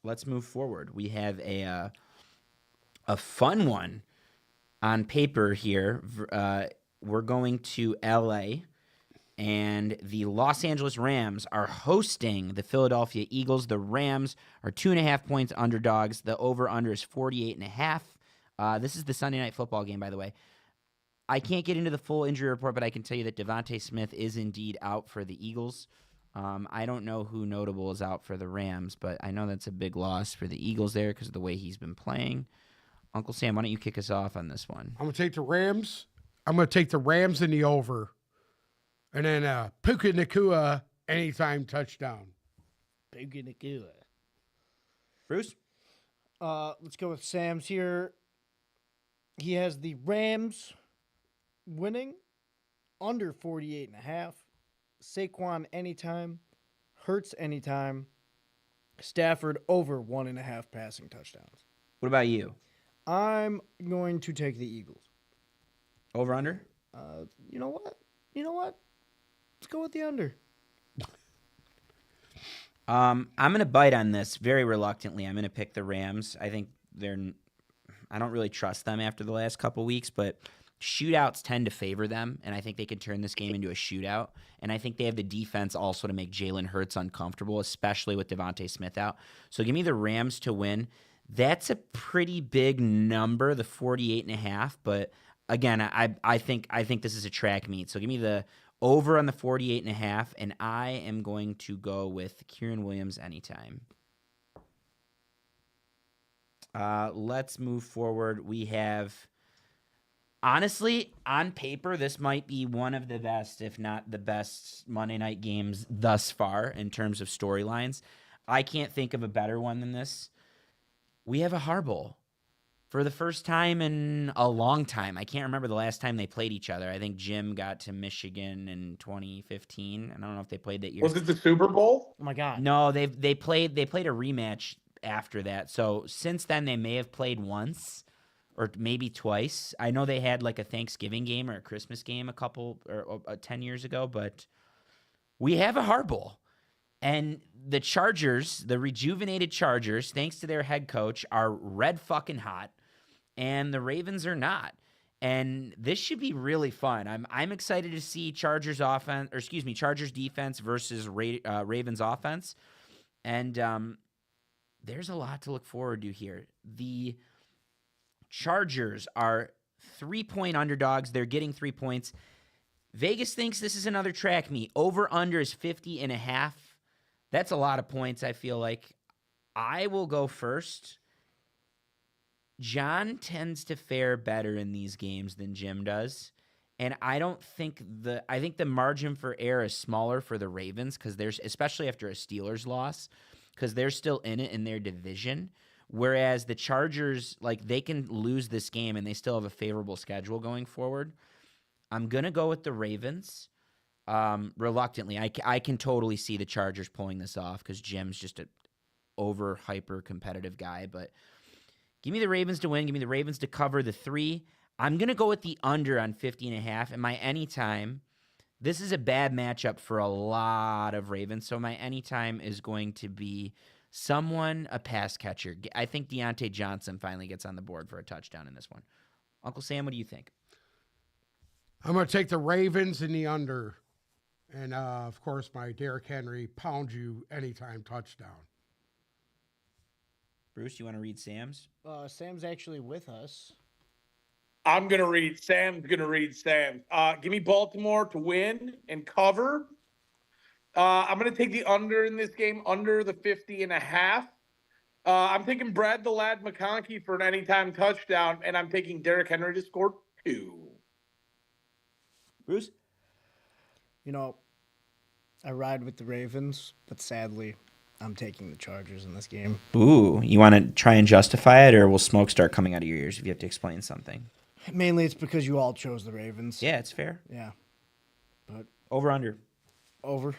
Let's move forward. We have a fun one on paper here. We're going to LA, and the Los Angeles Rams are hosting the Philadelphia Eagles. The Rams are 2.5 points underdogs. The over-under is 48.5. This is the Sunday Night Football game, by the way. I can't get into the full injury report, but I can tell you that Devontae Smith is indeed out for the Eagles. I don't know who notable is out for the Rams, but I know that's a big loss for the Eagles there because of the way he's been playing. Uncle Sam, why don't you kick us off on this one? I'm going to take the Rams. I'm going to take the Rams in the over. And then Puka Nakua anytime touchdown. Puka Nakua. Bruce? Let's go with Sam's here. He has the Rams winning under 48.5. Saquon anytime. Hurts anytime. Stafford over 1.5 passing touchdowns. What about you? I'm going to take the Eagles. Over under? You know what? Let's go with the under. I'm going to bite on this very reluctantly. I'm going to pick the Rams. I think I don't really trust them after the last couple weeks, but shootouts tend to favor them, and I think they can turn this game into a shootout. And I think they have the defense also to make Jalen Hurts uncomfortable, especially with Devontae Smith out. So give me the Rams to win. That's a pretty big number, the 48.5. But again, I think this is a track meet. So give me the over on the 48.5, and I am going to go with Kieran Williams anytime. Let's move forward. We have, honestly, on paper, this might be one of the best, if not the best, Monday night games thus far in terms of storylines. I can't think of a better one than this. We have a Harbaugh for the first time in a long time. I can't remember the last time they played each other. I think Jim got to Michigan in 2015. I don't know if they played that year. Was it the Super Bowl? Oh my God. No, they played a rematch after that. So since then they may have played once or maybe twice. I know they had like a Thanksgiving game or a Christmas game 10 years ago, but we have a Harbaugh. And the Chargers, the rejuvenated Chargers, thanks to their head coach, are red fucking hot, and the Ravens are not. And this should be really fun. I'm excited to see Chargers defense versus Ravens offense. And there's a lot to look forward to here. The Chargers are 3-point underdogs. They're getting 3 points. Vegas thinks this is another track meet. Over under is 50.5. That's a lot of points, I feel like. I will go first. John tends to fare better in these games than Jim does. And I think the margin for error is smaller for the Ravens, because there's, especially after a Steelers loss, because they're still in it in their division. Whereas the Chargers, like, they can lose this game and they still have a favorable schedule going forward. I'm going to go with the Ravens. Reluctantly, I can totally see the Chargers pulling this off because Jim's just a hyper competitive guy. But give me the Ravens to win. Give me the Ravens to cover the 3. I'm going to go with the under on 50.5. And my anytime, this is a bad matchup for a lot of Ravens. So my anytime is going to be a pass catcher. I think Deontay Johnson finally gets on the board for a touchdown in this one. Uncle Sam, what do you think? I'm going to take the Ravens in the under. And, of course, my Derrick Henry pound you anytime touchdown. Bruce, you want to read Sam's? Sam's actually with us. I'm going to read. Sam's going to read Sam. Give me Baltimore to win and cover. I'm going to take the under in this game, under the 50.5. I'm taking Brad the Lad McConkey for an anytime touchdown, and I'm taking Derrick Henry to score 2. Bruce? You know, I ride with the Ravens, but sadly, I'm taking the Chargers in this game. Ooh, you want to try and justify it, or will smoke start coming out of your ears if you have to explain something? Mainly it's because you all chose the Ravens. Yeah, it's fair. Yeah. But Over, under? over.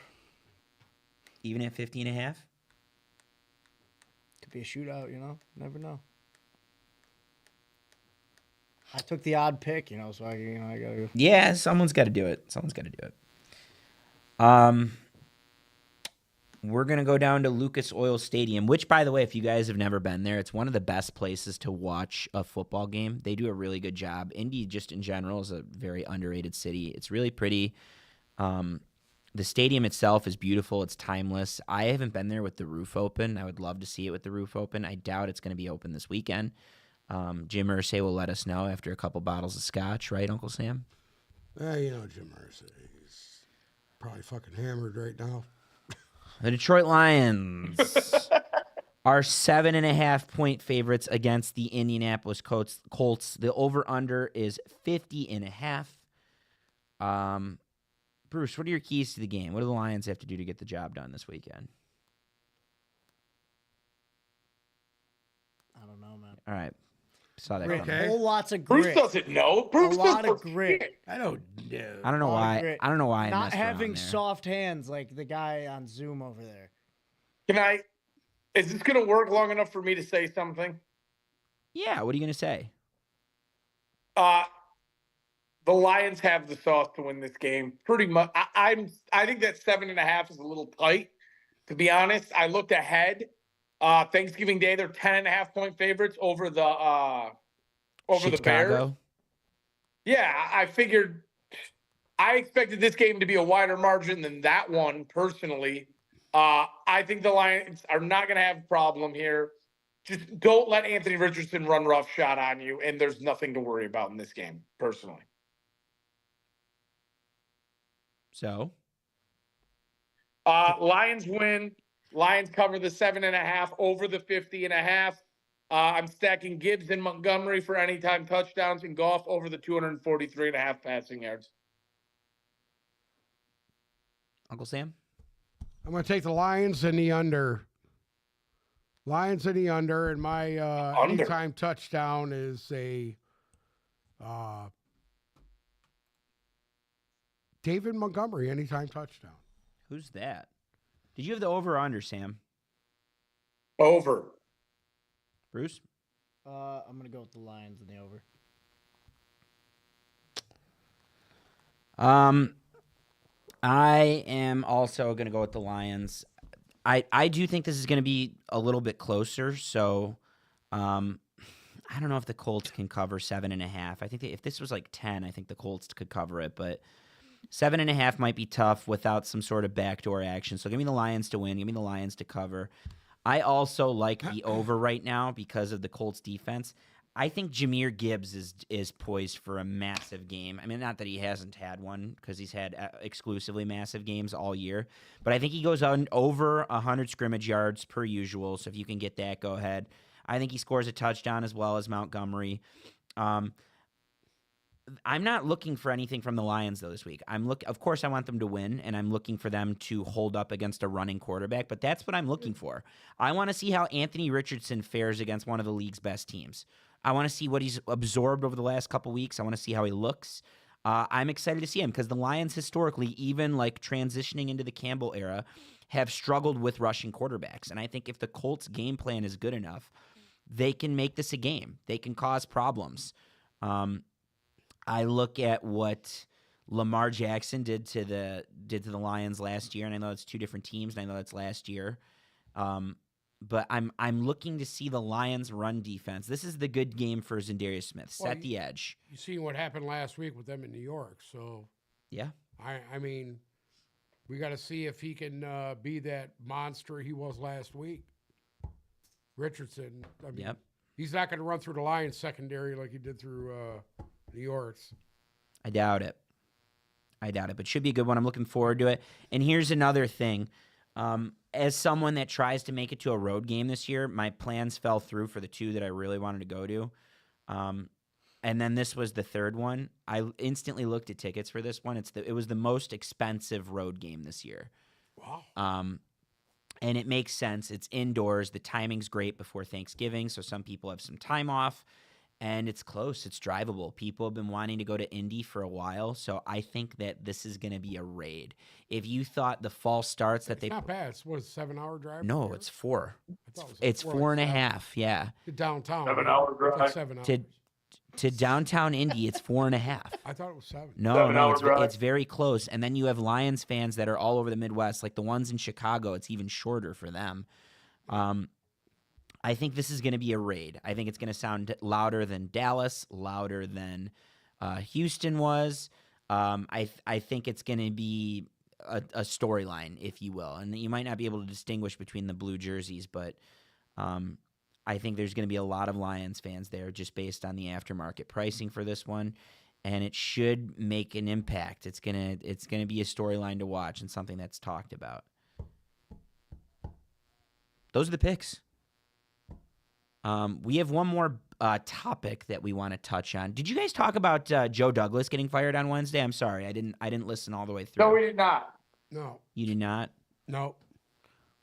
Even at 50.5? Could be a shootout, Never know. I took the odd pick, so I got to. Yeah, someone's got to do it. We're going to go down to Lucas Oil Stadium, which, by the way, if you guys have never been there, it's one of the best places to watch a football game. They do a really good job. Indy, just in general, is a very underrated city. It's really pretty. The stadium itself is beautiful. It's timeless. I haven't been there with the roof open. I would love to see it with the roof open. I doubt it's going to be open this weekend. Jim Irsay will let us know after a couple bottles of scotch, right, Uncle Sam? Jim Irsay, he's probably fucking hammered right now. The Detroit Lions are 7.5-point favorites against the Indianapolis Colts. The over-under is 50.5. Bruce, what are your keys to the game? What do the Lions have to do to get the job done this weekend? I don't know, man. All right. Saw that Grit. coming. Okay. Whole lots of grit. Bruce doesn't know. Bruce a lot doesn't of grit. shit. I don't know. I don't know Lot of why. grit. I don't know why I Not messed around having there. soft hands like the guy on Zoom over there. Is this going to work long enough for me to say something? Yeah, what are you going to say? The Lions have the sauce to win this game. Pretty much. I think that 7.5 is a little tight, to be honest. I looked ahead. Thanksgiving Day, they're 10.5-point favorites over the the Bears. Chicago? Yeah, I expected this game to be a wider margin than that one, personally. I think the Lions are not going to have a problem here. Just don't let Anthony Richardson run roughshod on you, and there's nothing to worry about in this game, personally. So? Lions win. Lions cover the 7.5 over the 50.5. I'm stacking Gibbs and Montgomery for anytime touchdowns and Goff over the 243.5 passing yards. Uncle Sam? I'm going to take the Lions and the under Lions in the under, and my anytime touchdown is a David Montgomery anytime touchdown. Who's that? Did you have the over or under, Sam? Over. Bruce? I'm going to go with the Lions in the over. I am also going to go with the Lions. I do think this is going to be a little bit closer, so I don't know if the Colts can cover 7.5. I think if this was like 10, I think the Colts could cover it, but 7.5 might be tough without some sort of backdoor action. So give me the Lions to win. Give me the Lions to cover. I also like the over right now because of the Colts defense. I think Jahmyr Gibbs is poised for a massive game. I mean, not that he hasn't had one because he's had exclusively massive games all year, but I think he goes on over 100 scrimmage yards per usual. So if you can get that, go ahead. I think he scores a touchdown as well as Montgomery. I'm not looking for anything from the Lions though this week. Of course, I want them to win, and I'm looking for them to hold up against a running quarterback. But that's what I'm looking for. I want to see how Anthony Richardson fares against one of the league's best teams. I want to see what he's absorbed over the last couple weeks. I want to see how he looks. I'm excited to see him because the Lions historically, even like transitioning into the Campbell era, have struggled with rushing quarterbacks. And I think if the Colts game plan is good enough, they can make this a game. They can cause problems. I look at what Lamar Jackson did to the Lions last year, and I know it's two different teams, and I know that's last year. But I'm looking to see the Lions run defense. This is the good game for Za'Darius Smith. Set the edge. You seen what happened last week with them in New York, so yeah. I mean, we got to see if he can be that monster he was last week. Richardson, I mean, he's not going to run through the Lions secondary like he did through New York's. I doubt it, but should be a good one. I'm looking forward to it. And here's another thing. As someone that tries to make it to a road game this year, my plans fell through for the two that I really wanted to go to. And then this was the third one. I instantly looked at tickets for this one. It was the most expensive road game this year. Wow. And it makes sense. It's indoors. The timing's great before Thanksgiving, so some people have some time off. And it's close. It's drivable. People have been wanting to go to Indy for a while, so I think that this is going to be a raid. If you thought the false starts that it's not bad. It's what, a 7-hour drive? No, it's 4. It's like 4.5. Yeah. To downtown. 7-hour drive. Like 7 hours. To downtown Indy, it's 4.5. I thought it was 7. No, it's very close. And then you have Lions fans that are all over the Midwest, like the ones in Chicago. It's even shorter for them. I think this is going to be a raid. I think it's going to sound louder than Dallas, louder than Houston was. I think it's going to be a storyline, if you will. And you might not be able to distinguish between the blue jerseys, but I think there's going to be a lot of Lions fans there just based on the aftermarket pricing for this one. And it should make an impact. It's gonna be a storyline to watch and something that's talked about. Those are the picks. We have one more topic that we want to touch on. Did you guys talk about Joe Douglas getting fired on Wednesday? I'm sorry, I didn't listen all the way through. No, we did not. No. You did not? No.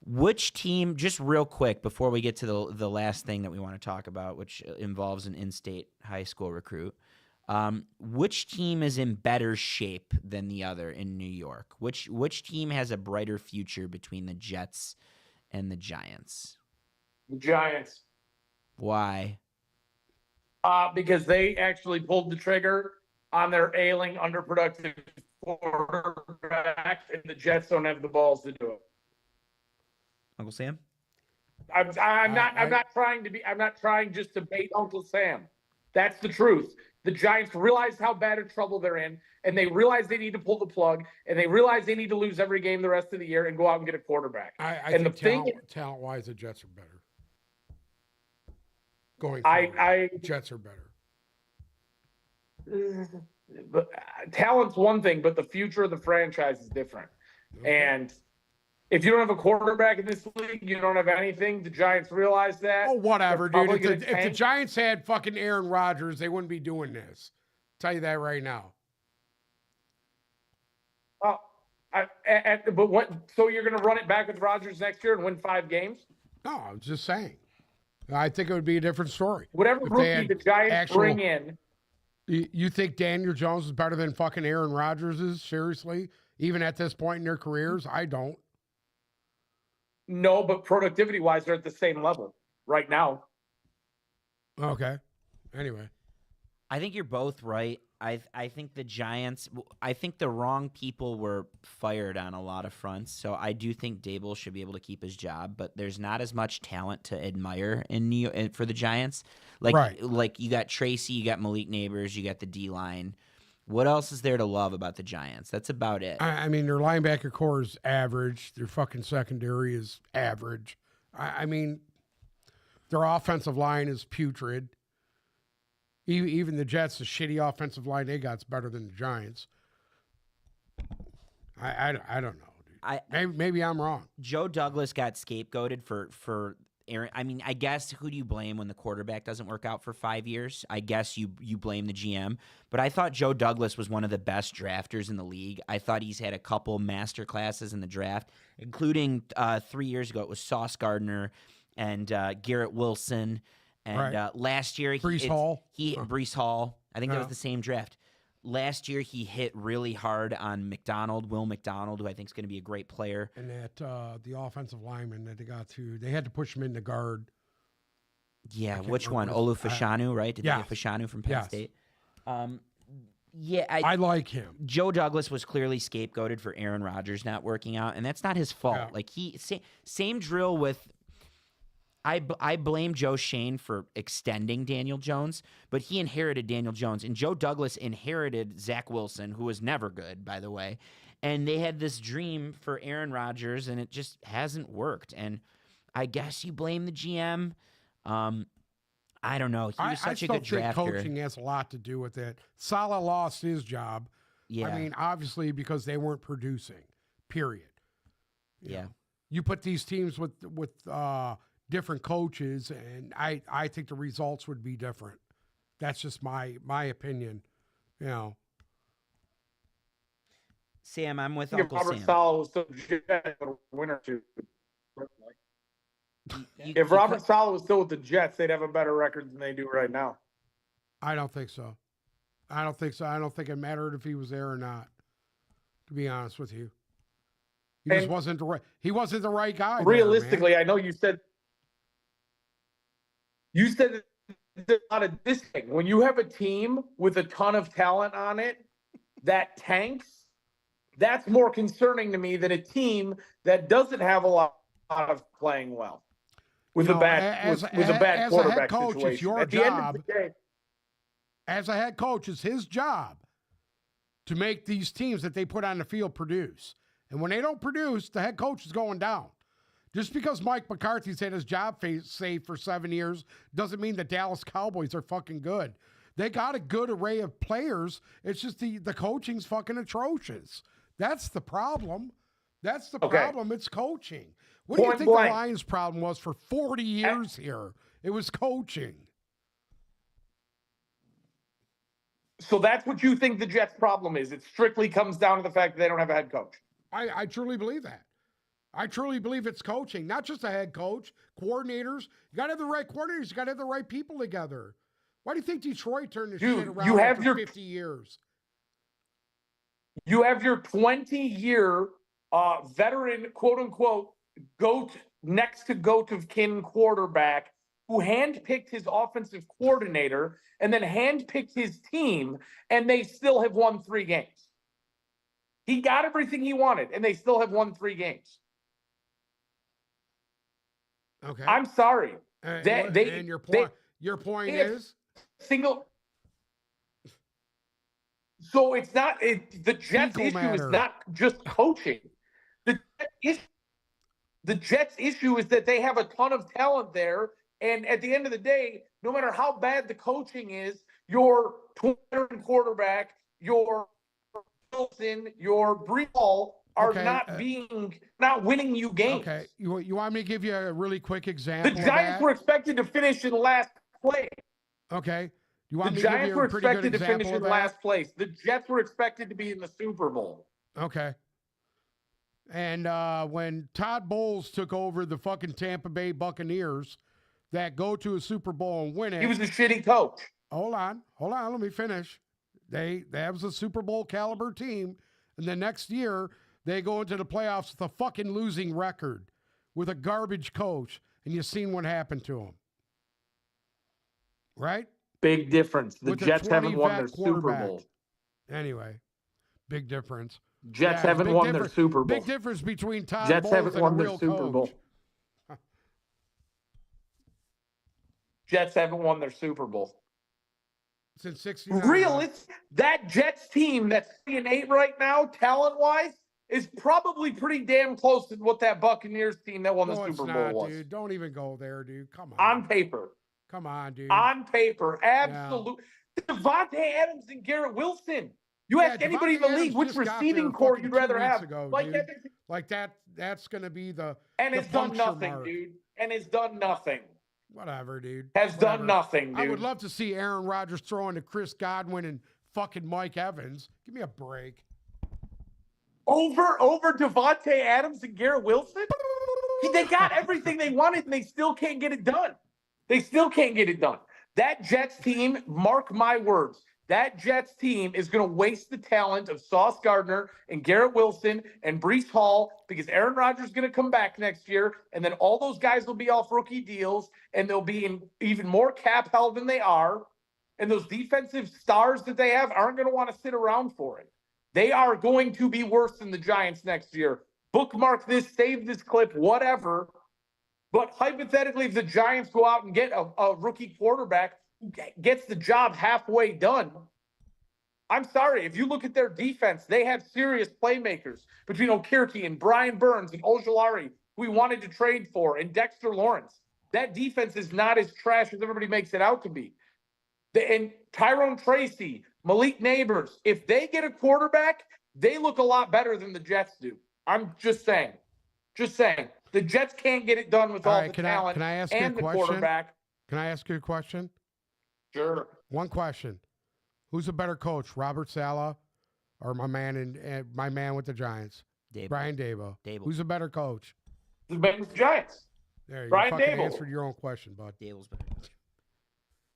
Which team, just real quick before we get to the last thing that we want to talk about, which involves an in-state high school recruit, which team is in better shape than the other in New York? Which team has a brighter future between the Jets and the Giants? The Giants. Why? Because they actually pulled the trigger on their ailing, underproductive quarterback, and the Jets don't have the balls to do it. Uncle Sam? I'm not trying just to bait Uncle Sam. That's the truth. The Giants realized how bad of trouble they're in, and they realize they need to pull the plug, and they realize they need to lose every game the rest of the year and go out and get a quarterback. I think talent-wise, the Jets are better. Going forward, Jets are better. But talent's one thing, but the future of the franchise is different. Okay. And if you don't have a quarterback in this league, you don't have anything. The Giants realize that. Oh, whatever, dude. If the Giants had fucking Aaron Rodgers, they wouldn't be doing this. I'll tell you that right now. But what? So you're going to run it back with Rodgers next year and win 5 games? No, I was just saying. I think it would be a different story. Whatever if they rookie had the Giants actual- bring in. You think Daniel Jones is better than fucking Aaron Rodgers is? Seriously? Even at this point in their careers? I don't. No, but productivity-wise, they're at the same level right now. Okay. Anyway. I think you're both right. I think the Giants. I think the wrong people were fired on a lot of fronts. So I do think Dable should be able to keep his job. But there's not as much talent to admire in for the Giants. Like you got Tracy, you got Malik Neighbors, you got the D line. What else is there to love about the Giants? That's about it. I mean, their linebacker core is average. Their fucking secondary is average. I mean, their offensive line is putrid. Even the Jets, the shitty offensive line they got is better than the Giants. I don't know, dude. Maybe I'm wrong. Joe Douglas got scapegoated for Aaron. I mean, I guess who do you blame when the quarterback doesn't work out for 5 years? I guess you blame the GM. But I thought Joe Douglas was one of the best drafters in the league. I thought he's had a couple master classes in the draft, including 3 years ago it was Sauce Gardner and Garrett Wilson. And last year, Breece Hall. Breece Hall. I think that was the same draft. Last year, he hit really hard on Will McDonald, who I think is going to be a great player. And that the offensive lineman that they had to push him into guard. Yeah, which one? Olufashanu, right? Did they get Fashanu from Penn State? I like him. Joe Douglas was clearly scapegoated for Aaron Rodgers not working out, and that's not his fault. Yeah. Like same drill with. I blame Joe Shane for extending Daniel Jones, but he inherited Daniel Jones. And Joe Douglas inherited Zach Wilson, who was never good, by the way. And they had this dream for Aaron Rodgers, and it just hasn't worked. And I guess you blame the GM. I don't know. He was such a good drafter. I still think coaching has a lot to do with it. Saleh lost his job. Yeah. I mean, obviously, because they weren't producing, period. You know, you put these teams with different coaches, and I think the results would be different. That's just my opinion. You know. Sam, I'm with Uncle Robert Sam. Saleh was still the Jets, a win or two. If Robert Saleh was still with the Jets, they'd have a better record than they do right now. I don't think so. I don't think it mattered if he was there or not, to be honest with you. He just wasn't the right. He wasn't the right guy. Realistically, there, I know you said out of this thing. When you have a team with a ton of talent on it that tanks, that's more concerning to me than a team that doesn't have a lot of playing well with a bad quarterback coach, situation. It's your At the job. end of the day, as a head coach, it's his job to make these teams that they put on the field produce. And when they don't produce, the head coach is going down. Just because Mike McCarthy's had his job saved for 7 years doesn't mean the Dallas Cowboys are fucking good. They got a good array of players. It's just the coaching's fucking atrocious. That's the problem. That's the problem. It's coaching. What do you think the Lions' problem was for 40 years here? It was coaching. So that's what you think the Jets' problem is. It strictly comes down to the fact that they don't have a head coach. I truly believe that. I truly believe it's coaching, not just a head coach, coordinators. You got to have the right coordinators. You got to have the right people together. Why do you think Detroit turned this shit around after 50 years? You have your 20-year veteran, quote-unquote, next to GOAT-of-kin quarterback who handpicked his offensive coordinator and then handpicked his team, and they still have won 3 games. He got everything he wanted, and they still have won 3 games. Okay. I'm sorry. And your point is? So it's not the Jets' issue is not just coaching. The Jets' issue is that they have a ton of talent there, and at the end of the day, no matter how bad the coaching is, your quarterback, your Wilson, your Breece Hall are not winning you games. Okay, you want me to give you a really quick example? The Giants were expected to finish in last place. Okay. You want the me to give Giants you were a pretty expected good to finish example in of that? last place. The Jets were expected to be in the Super Bowl. Okay. And when Todd Bowles took over the fucking Tampa Bay Buccaneers that go to a Super Bowl and win it. He was a shitty coach. Hold on. Let me finish. That was a Super Bowl caliber team. And the next year, they go into the playoffs with a fucking losing record with a garbage coach. And you've seen what happened to them. Right? Big difference. The With a Jets haven't 20 won vet their Super quarterback. Bowl. Anyway, big difference. Jets Yeah, haven't big won their difference- Super Bowl. Big difference between Todd Jets Bowles haven't and won a their real Super coach. Bowl. Jets haven't won their Super Bowl. Since 69. Really, that Jets team that's 3-8 right now, talent-wise, is probably pretty damn close to what that Buccaneers team that won the No, it's Super Bowl not, was. dude. Don't even go there, dude. Come on. On paper. Come on, dude. On paper. Absolutely. Devontae Adams and Garrett Wilson. You ask anybody in the league which receiving core you'd rather have. Like that's going to be the And the it's done puncture nothing, mark. dude. And it's done nothing. Whatever, dude. Has Whatever. done nothing, dude. I would love to see Aaron Rodgers throwing to Chris Godwin and fucking Mike Evans. Give me a break. Over Devontae Adams and Garrett Wilson? They got everything they wanted, and they still can't get it done. They still can't get it done. That Jets team, mark my words, that Jets team is going to waste the talent of Sauce Gardner and Garrett Wilson and Breece Hall because Aaron Rodgers is going to come back next year, and then all those guys will be off rookie deals, and they'll be in even more cap hell than they are, and those defensive stars that they have aren't going to want to sit around for it. They are going to be worse than the Giants next year. Bookmark this, save this clip, whatever. But hypothetically, if the Giants go out and get a rookie quarterback who gets the job halfway done, I'm sorry. If you look at their defense, they have serious playmakers between Okirky and Brian Burns and Ojulari, who we wanted to trade for, and Dexter Lawrence. That defense is not as trash as everybody makes it out to be. And Tyrone Tracy, Malik Neighbors, if they get a quarterback, they look a lot better than the Jets do. I'm just saying. Just saying. The Jets can't get it done with all the talent can I ask and you a the question? quarterback. Can I ask you a question? Sure. One question. Who's a better coach, Robert Saleh or my man with the Giants? Dable. Brian Dable. Who's a better coach? The Giants. There you Brian fucking Dable. answered your own question, bud. Dable's better.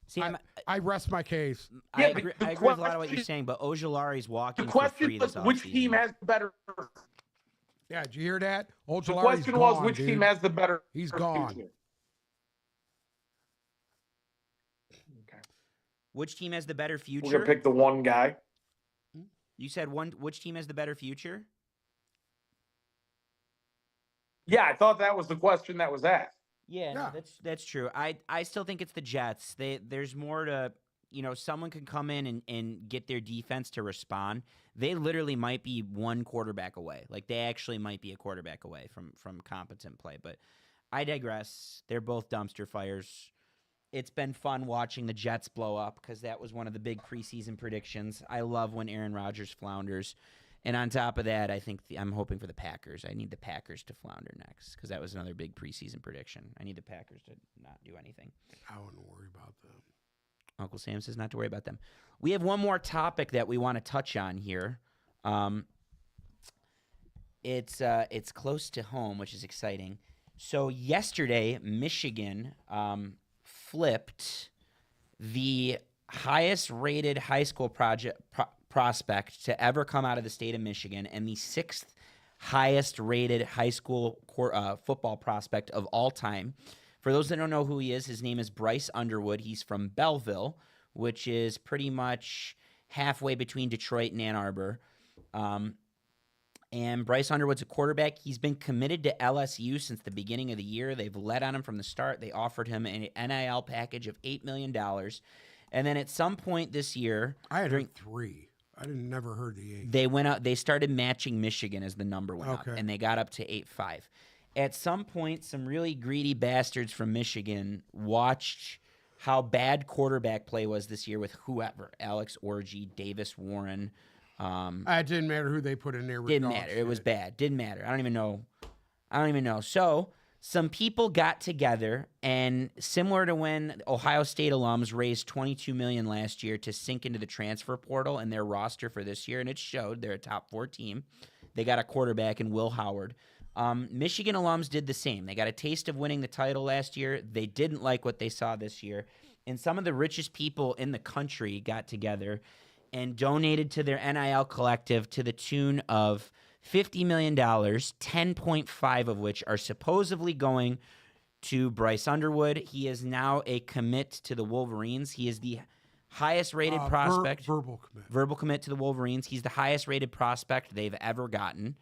See, I rest my case. I agree with a lot of what you're saying, but Ojulari's walking The for question free was this which offseason. team has the better. Yeah, did you hear that? The Ojulari's question gone, was which dude. team has the better. He's gone. future. Okay. Which team has the better We're future? gonna pick the one guy. You said one. Which team has the better future? Yeah, I thought that was the question that was asked. Yeah, Yeah. no, that's true. I still think it's the Jets. There's more to, someone can come in and get their defense to respond. They literally might be one quarterback away. Like they actually might be a quarterback away from competent play. But I digress. They're both dumpster fires. It's been fun watching the Jets blow up because that was one of the big preseason predictions. I love when Aaron Rodgers flounders. And on top of that, I think I'm hoping for the Packers. I need the Packers to flounder next because that was another big preseason prediction. I need the Packers to not do anything. I wouldn't worry about them. Uncle Sam says not to worry about them. We have one more topic that we want to touch on here. It's close to home, which is exciting. So yesterday, Michigan flipped the highest rated high school prospect to ever come out of the state of Michigan and the sixth highest rated high school football prospect of all time. For those that don't know who he is, his name is Bryce Underwood. He's from Belleville, which is pretty much halfway between Detroit and Ann Arbor. And Bryce Underwood's a quarterback. He's been committed to LSU since the beginning of the year. They've let on him from the start. They offered him an NIL package of $8 million. And then at some point this year, I had heard 3. I never heard the 8. They went out. They started matching Michigan as the number went up, Okay. and they got up to 8.5. At some point, some really greedy bastards from Michigan watched how bad quarterback play was this year with whoever, Alex Orgy, Davis Warren. It didn't matter who they put in there. Didn't matter. It was bad. Didn't matter. I don't even know. So some people got together, and similar to when Ohio State alums raised $22 million last year to sink into the transfer portal and their roster for this year, and it showed they're a top 4 team. They got a quarterback in Will Howard. Michigan alums did the same. They got a taste of winning the title last year. They didn't like what they saw this year. And some of the richest people in the country got together and donated to their NIL collective to the tune of $50 million, 10.5 of which are supposedly going to Bryce Underwood. He is now a commit to the Wolverines. He is the highest rated prospect. Verbal commit to the Wolverines. He's the highest rated prospect they've ever gotten.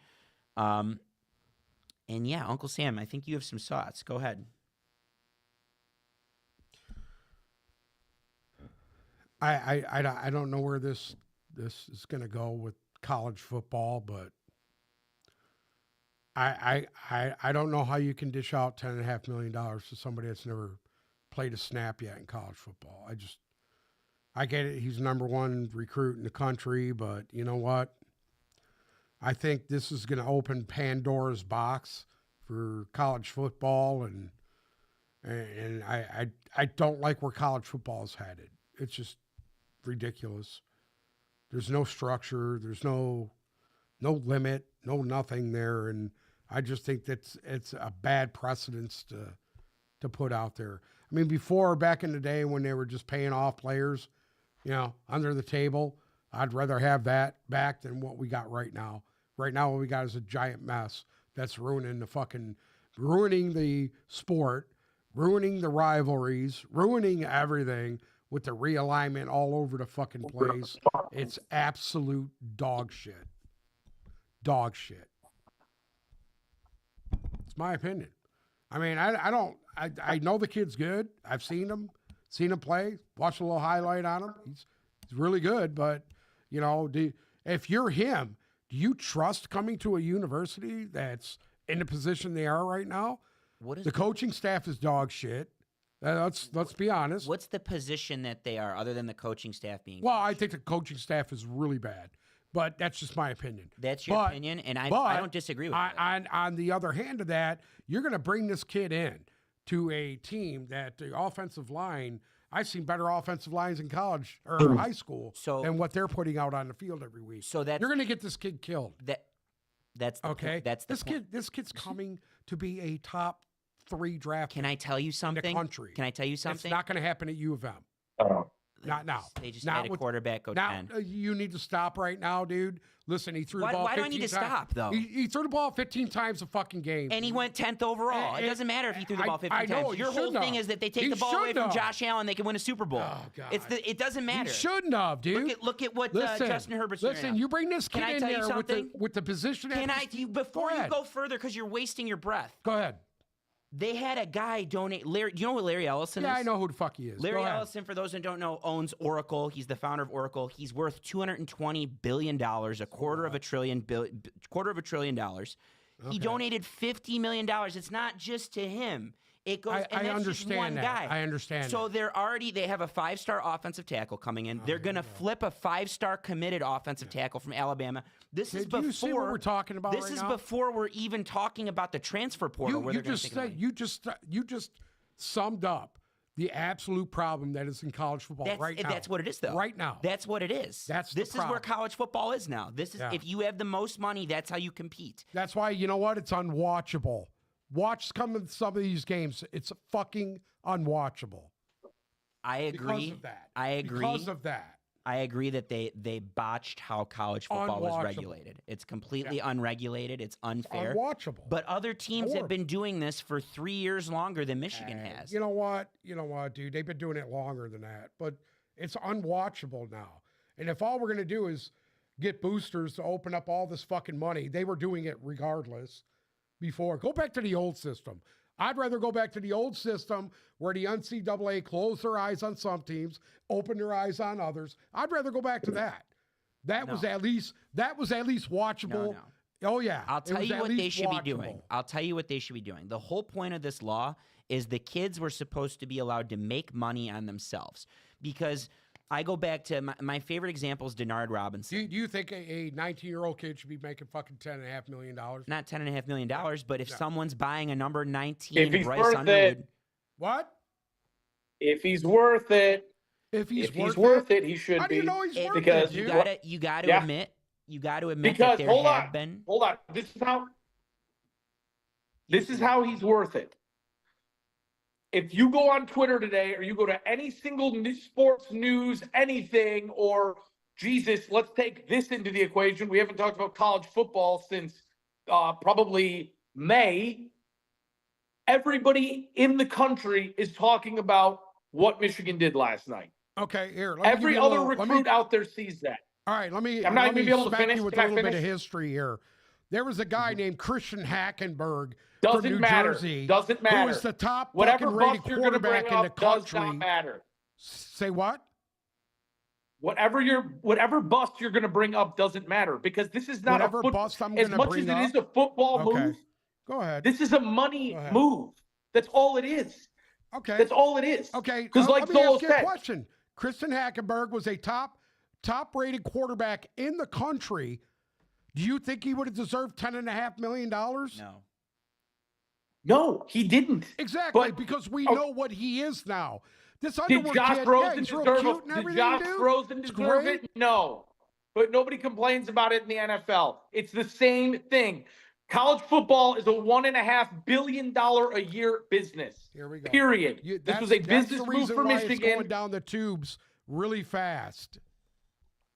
And yeah, Uncle Sam, I think you have some thoughts. Go ahead. I don't know where this is going to go with college football, but I don't know how you can dish out $10.5 million to somebody that's never played a snap yet in college football. I get it. He's number one recruit in the country, but you know what? I think this is going to open Pandora's box for college football, and I don't like where college football is headed. It's just ridiculous. There's no structure. There's no limit, no nothing there, and I just think it's a bad precedence to put out there. I mean, before, back in the day when they were just paying off players, under the table, I'd rather have that back than what we got right now. Right now, what we got is a giant mess that's ruining the sport, ruining the rivalries, ruining everything with the realignment all over the fucking place. It's absolute dog shit. Dog shit. It's my opinion. I mean, I know the kid's good. I've seen him play, watched a little highlight on him. He's really good, but if you're him, do you trust coming to a university that's in the position they are right now? The coaching staff is dog shit. Let's be honest. What's the position that they are, other than the coaching staff being? Well, I think the coaching staff is really bad, but that's just my opinion. That's your opinion, and I don't disagree with that. On the other hand of that, you're going to bring this kid in to a team that the offensive line. I've seen better offensive lines in college or high school than what they're putting out on the field every week. So that you're going to get this kid killed. That's the okay. Point. That's the this point. kid. This kid's coming to be a top 3 draft. Can I tell you something? In the country. Can I tell you something? It's not going to happen at U of M. Not now. They just had a quarterback go 10. You need to stop right now, dude. Listen, he threw the ball 15 times. Why do I need to stop, though? He threw the ball 15 times a fucking game. And he went 10th overall. It doesn't matter if he threw the ball 15 know, times. Your whole thing is that they take the ball away from Josh Allen, they can win a Super Bowl. Oh, God. It doesn't matter. He shouldn't have, dude. Look at what Justin Herbert's doing. Listen, you bring this kid in there with the position. Before you go further, because you're wasting your breath. Go ahead. They had a guy donate. Do you know what Larry Ellison is? Yeah, I know who the fuck he is. Larry Ellison, for those who don't know, owns Oracle. He's the founder of Oracle. He's worth $220 billion, a quarter of a trillion dollars. Okay. He donated $50 million. It's not just to him. It goes. And that's just one guy. I understand. So they have a 5-star offensive tackle coming in. They're going to flip a 5-star committed offensive tackle from Alabama. This is before you see what we're talking about. This is before we're even talking about the transfer portal. You just summed up the absolute problem that is in college football right now. That's what it is, though. Right now. That's what it is. This is where college football is now. This is if you have the most money, that's how you compete. That's why you know what? It's unwatchable. Watch some of these games. It's fucking unwatchable. I agree. Because of that. I agree. Because of that. I agree that they botched how college football was regulated. It's completely unregulated. It's unfair. It's unwatchable. But other teams have been doing this for 3 years longer than Michigan has. You know what, dude? They've been doing it longer than that. But it's unwatchable now. And if all we're going to do is get boosters to open up all this fucking money, they were doing it regardless before. Go back to the old system. I'd rather go back to the old system where the NCAA closed their eyes on some teams, opened their eyes on others. I'd rather go back to that. That was at least watchable. No. Oh yeah. I'll tell you what they should be doing. I'll tell you what they should be doing. The whole point of this law is the kids were supposed to be allowed to make money on themselves. Because I go back to my favorite example is Denard Robinson. Do you think a 19-year-old kid should be making fucking $10.5 million? Not $10.5 million, but if someone's buying a number 19, if he's Bryce worth Underwood, what? If he's worth it, if he's worth it, he should be. How do you know he's worth because it, dude? you got to admit you got to admit Because that there have been. hold on. This is how he's worth it. If you go on Twitter today, or you go to any single sports news, anything, or Jesus, let's take this into the equation. We haven't talked about college football since probably May. Everybody in the country is talking about what Michigan did last night. Okay, here. Every other recruit out there sees that. All right, I'm not even going gonna be able to smack finish. you with Can a I little bit finish? of history here. There was a guy named Christian Hackenberg Doesn't from New matter. Jersey. Doesn't matter. Who was the top Whatever fucking rated bust you're going to bring quarterback in the up does country. not matter. Say what? Whatever bust you're going to bring up doesn't matter, because this is not Whatever a bust I'm as gonna much bring as it is up? a football Okay. move. Go ahead. This is a money Go ahead. move. That's all it is. Okay. That's all it is. Okay. Because like let me Solo ask you a said, question. Christian Hackenberg was a top rated quarterback in the country. Do you think he would have deserved $10.5 million? no, he didn't. Exactly, But- because we know what he is now. This Did Underwood Josh kid, Rosen he's real deserve cute and Did everything, Josh dude. Rosen It's deserve great. it? No. But nobody complains about it in the NFL. It's the same thing. College football is a $1.5 billion a year business. Here we go. Period. This was a That's business the move reason for why It's Michigan. going down the tubes really fast.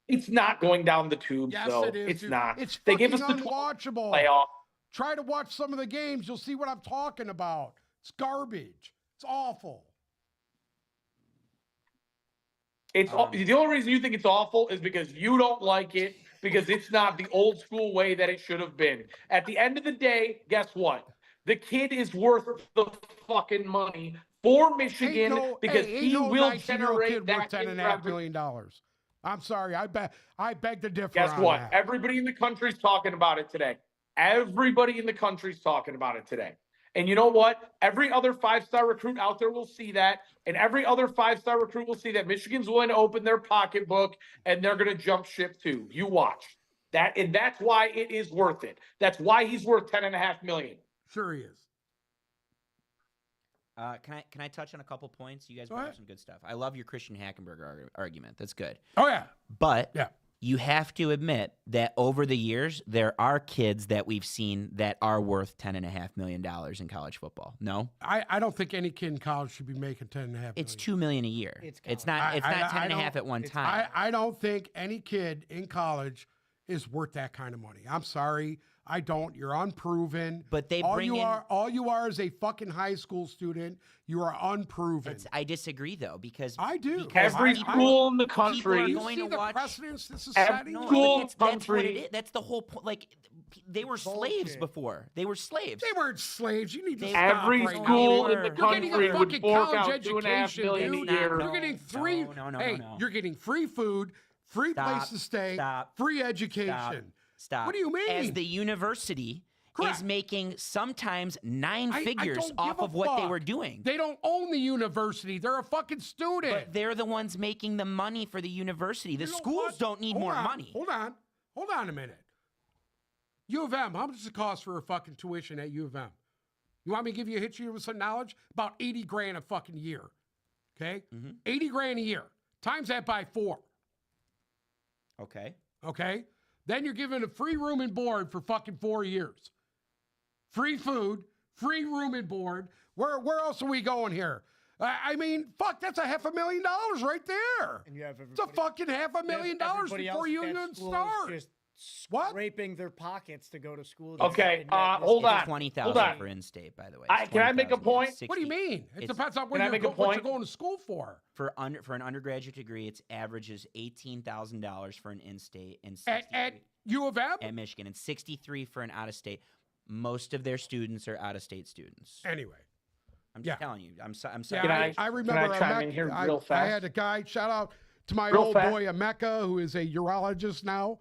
It's not going down the tubes, Yes, though. it is. It's dude. not. It's They fucking gave us the unwatchable. playoff. Try to watch some of the games. You'll see what I'm talking about. It's garbage. It's awful. The only reason you think it's awful is because you don't like it, because it's not the old school way that it should have been. At the end of the day, guess what? The kid is worth the fucking money for Michigan because he will 19-year-old generate kid that worth $10.5 million. I'm sorry. I beg to differ. Guess on what? that. Everybody in the country's talking about it today. Everybody in the country's talking about it today. And you know what? Every other five-star recruit out there will see that. And every other five-star recruit will see that Michigan's willing to open their pocketbook and they're going to jump ship too. You watch that. And that's why it is worth it. That's why he's worth $10.5 million. Sure he is. Can I touch on a couple points? You guys Go brought up ahead. some good stuff. I love your Christian Hackenberg argument. That's good. Oh, yeah. But Yeah. you have to admit that over the years, there are kids that we've seen that are worth $10.5 million in college football. No? I don't think any kid in college should be making $10.5 million. It's $2 million a year. It's not I 10.5 don't- at one time. I don't think any kid in college is worth that kind of money. I'm sorry. I don't. You're unproven. But they all bring you in- are all you are is a fucking high school student. You are unproven. I disagree though, because I do. because Every people- school in the people are country. you going see to the watch. precedence this is Every setting? No, school but that's what it country- is. That's the whole point. Like, they were slaves Bullshit. before. They were slaves. They weren't slaves. You need to They- stop Every right now. school They in the were. You're getting country a would fucking fork college out $2.5 education, million dude. a year. You're getting free. No, hey, no. you're getting free food, free Stop. place to stay, Stop. free education. Stop. What do you mean? As the university Correct. is making sometimes nine I figures don't off give a of what they fuck. were doing. They don't own the university. They're a fucking student. But they're the ones making the money for the university. The You know schools what? don't need Hold more on, money. Hold on a minute. U of M, how much does it cost for a fucking tuition at U of M? You want me to give you a history with some knowledge? About 80 grand a fucking year. Okay? Mm-hmm. 80 grand a year. Times that by 4. Okay. Okay? Then you're given a free room and board for fucking 4 years. Free food, free room and board. Where else are we going here? I mean, fuck, that's $500,000 right there. And you have It's a fucking $500,000 before you even start. Just What? scraping their pockets to go to school. Okay, And yet this hold kid- on. It's 20,000 Hold on. for in-state, by the way. Can I make a 20,000, point? 60. What do you mean? It It's- depends on Can I make a what you're point? going to school for. For an undergraduate degree, it's averages $18,000 for an in-state and At 63 U of M? at Michigan and 63 for an out-of-state. Most of their students are out-of-state students. Anyway. I'm yeah. just telling you. I'm sorry. Yeah, I remember chime in here real I fast? had a guy, shout out to my Real old fast? boy Emeka, who is a urologist now.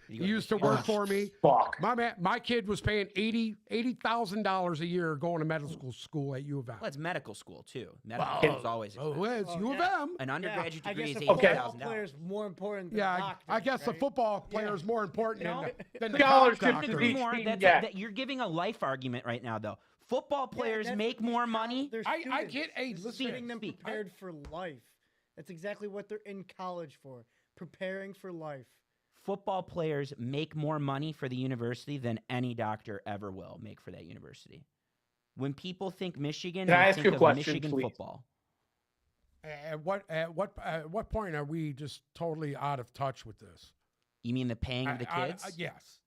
He go to used to Michigan? work for me. Fuck. My kid was paying $80,000 a year going to medical school at U of M. Well, it's medical school too. Medical school is always Oh, expensive. it's U of yeah. M. An undergraduate I degree guess is the football $80,000. player is more important than Yeah, the doctor, I guess the right? football player is more important You know? than the Scholarships cop to doctor. be- More, team that's get. that you're giving a life argument right now, though. Football Yeah, players that's make what more these money. They're I students. get a This is listen. getting them Speak. prepared for life. That's exactly what they're in college for. Preparing for life. football players make more money for the university than any doctor ever will make for that university. When people think Michigan, Can I they ask think you a of question, Michigan please? football. At what point are we just totally out of touch with this? You mean the paying of the kids? Yes.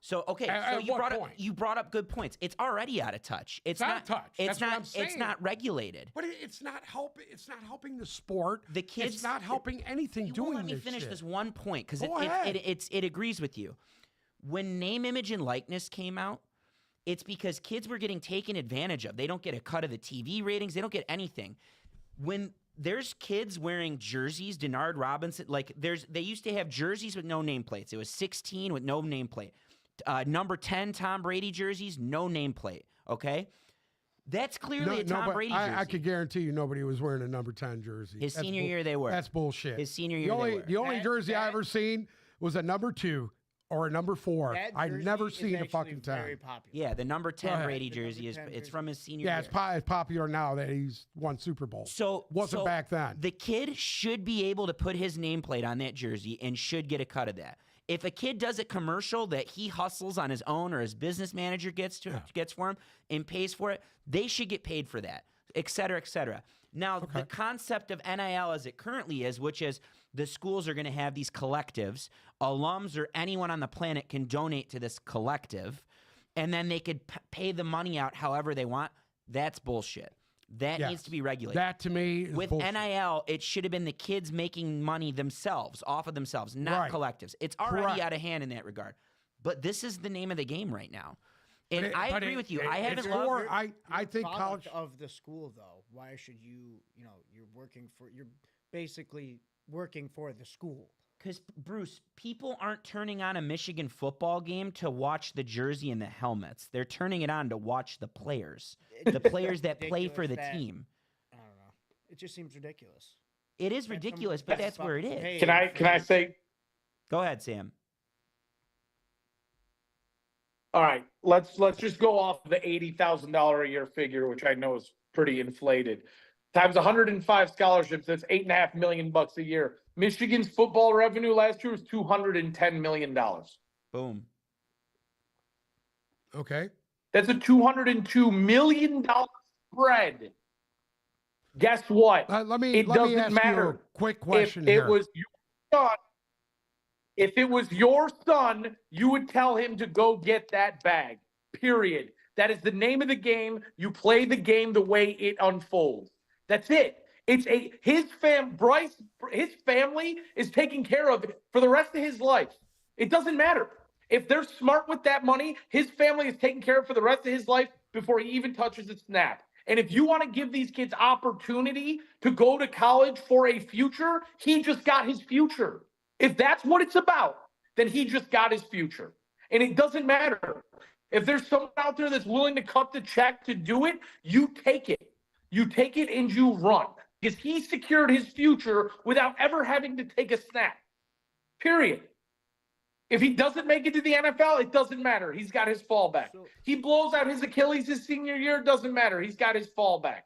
So okay, At so what point? you brought up good points. It's already out of touch. It's out not of touch. It's That's what not. I'm saying. It's not regulated. But it's not helping. It's not helping the sport. The kids. It's not helping anything You doing won't let me this finish shit. this one point because Go ahead. it agrees with you. When name, image, and likeness came out, it's because kids were getting taken advantage of. They don't get a cut of the TV ratings. They don't get anything. When there's kids wearing jerseys, Denard Robinson, they used to have jerseys with no nameplates. It was 16 with no nameplate. Number 10 Tom Brady jerseys, no nameplate. Okay, that's clearly a Tom Brady jersey. I could guarantee you nobody was wearing a number 10 jersey. His senior year they were. That's bullshit. His senior year they were. The only jersey I ever seen was a number 2 or a number 4. That I jersey never is seen a actually fucking very 10. popular. Yeah, the number 10 ahead. Brady The number jersey is 10 it's jersey. from his senior Yeah, year. it's popular now that he's won Super Bowl. So Wasn't back then. The kid should be able to put his nameplate on that jersey and should get a cut of that. If a kid does a commercial that he hustles on his own or his business manager gets for him and pays for it, they should get paid for that, et cetera, et cetera. Now, the concept of NIL as it currently is, which is the schools are going to have these collectives, alums or anyone on the planet can donate to this collective, and then they could pay the money out however they want. That's bullshit. That needs to be regulated. That to me is With bullshit. NIL, it should have been the kids making money themselves, off of themselves, not Right. collectives. It's already Correct. out of hand in that regard. But this is the name of the game right now. And But I agree with you. I it's haven't more- loved I think Product college. of the school, though. Why should you're basically working for the school. because Bruce, people aren't turning on a Michigan football game to watch the jersey and the helmets. They're turning it on to watch the players that play for the Ridiculous that- team. I don't know. It just seems ridiculous. It is ridiculous, but that's where it is. Hey, Can I say? Go ahead, Sam. All right, let's just go off the $80,000 a year figure, which I know is pretty inflated. Times 105 scholarships, that's $8.5 million a year. Michigan's football revenue last year was $210 million. Boom. Okay. That's a $202 million spread. Guess what? Let me It ask doesn't you a matter quick question if it here. was your son. If it was your son, you would tell him to go get that bag. Period. That is the name of the game. You play the game the way it unfolds. That's it. His family is taken care of for the rest of his life. It doesn't matter. If they're smart with that money, his family is taken care of for the rest of his life before he even touches a snap. And if you want to give these kids opportunity to go to college for a future, he just got his future. If that's what it's about, then he just got his future. And it doesn't matter. If there's someone out there that's willing to cut the check to do it, you take it. You take it and you run. Because he secured his future without ever having to take a snap. Period. If he doesn't make it to the NFL, it doesn't matter. He's got his fallback. He blows out his Achilles his senior year, it doesn't matter. He's got his fallback.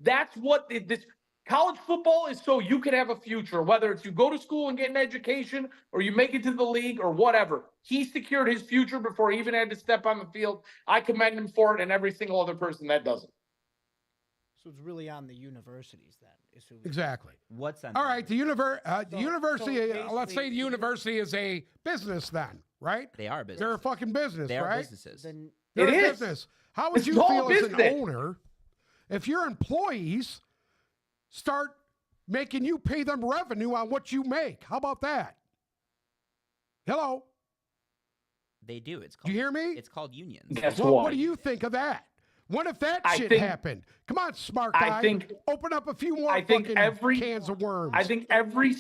That's what this college football is, so you can have a future, whether it's you go to school and get an education or you make it to the league or whatever. He secured his future before he even had to step on the field. I commend him for it and every single other person that does it. So it's really on the universities then. Exactly. What's on? All right. The university. so Let's say the basically- university is a business, then, right? They are business. They're a fucking business, They are right? businesses. Then They're It a is. business. How would It's you all feel as an business. owner if your employees start making you pay them revenue on what you make? How about that? Hello? They do. It's Do called. you hear me? It's called unions. Guess Well, what? what do you think of that? What if that I shit think- happened? Come on, smart guy. I think- Open up a few more I think fucking every- cans of worms. I think every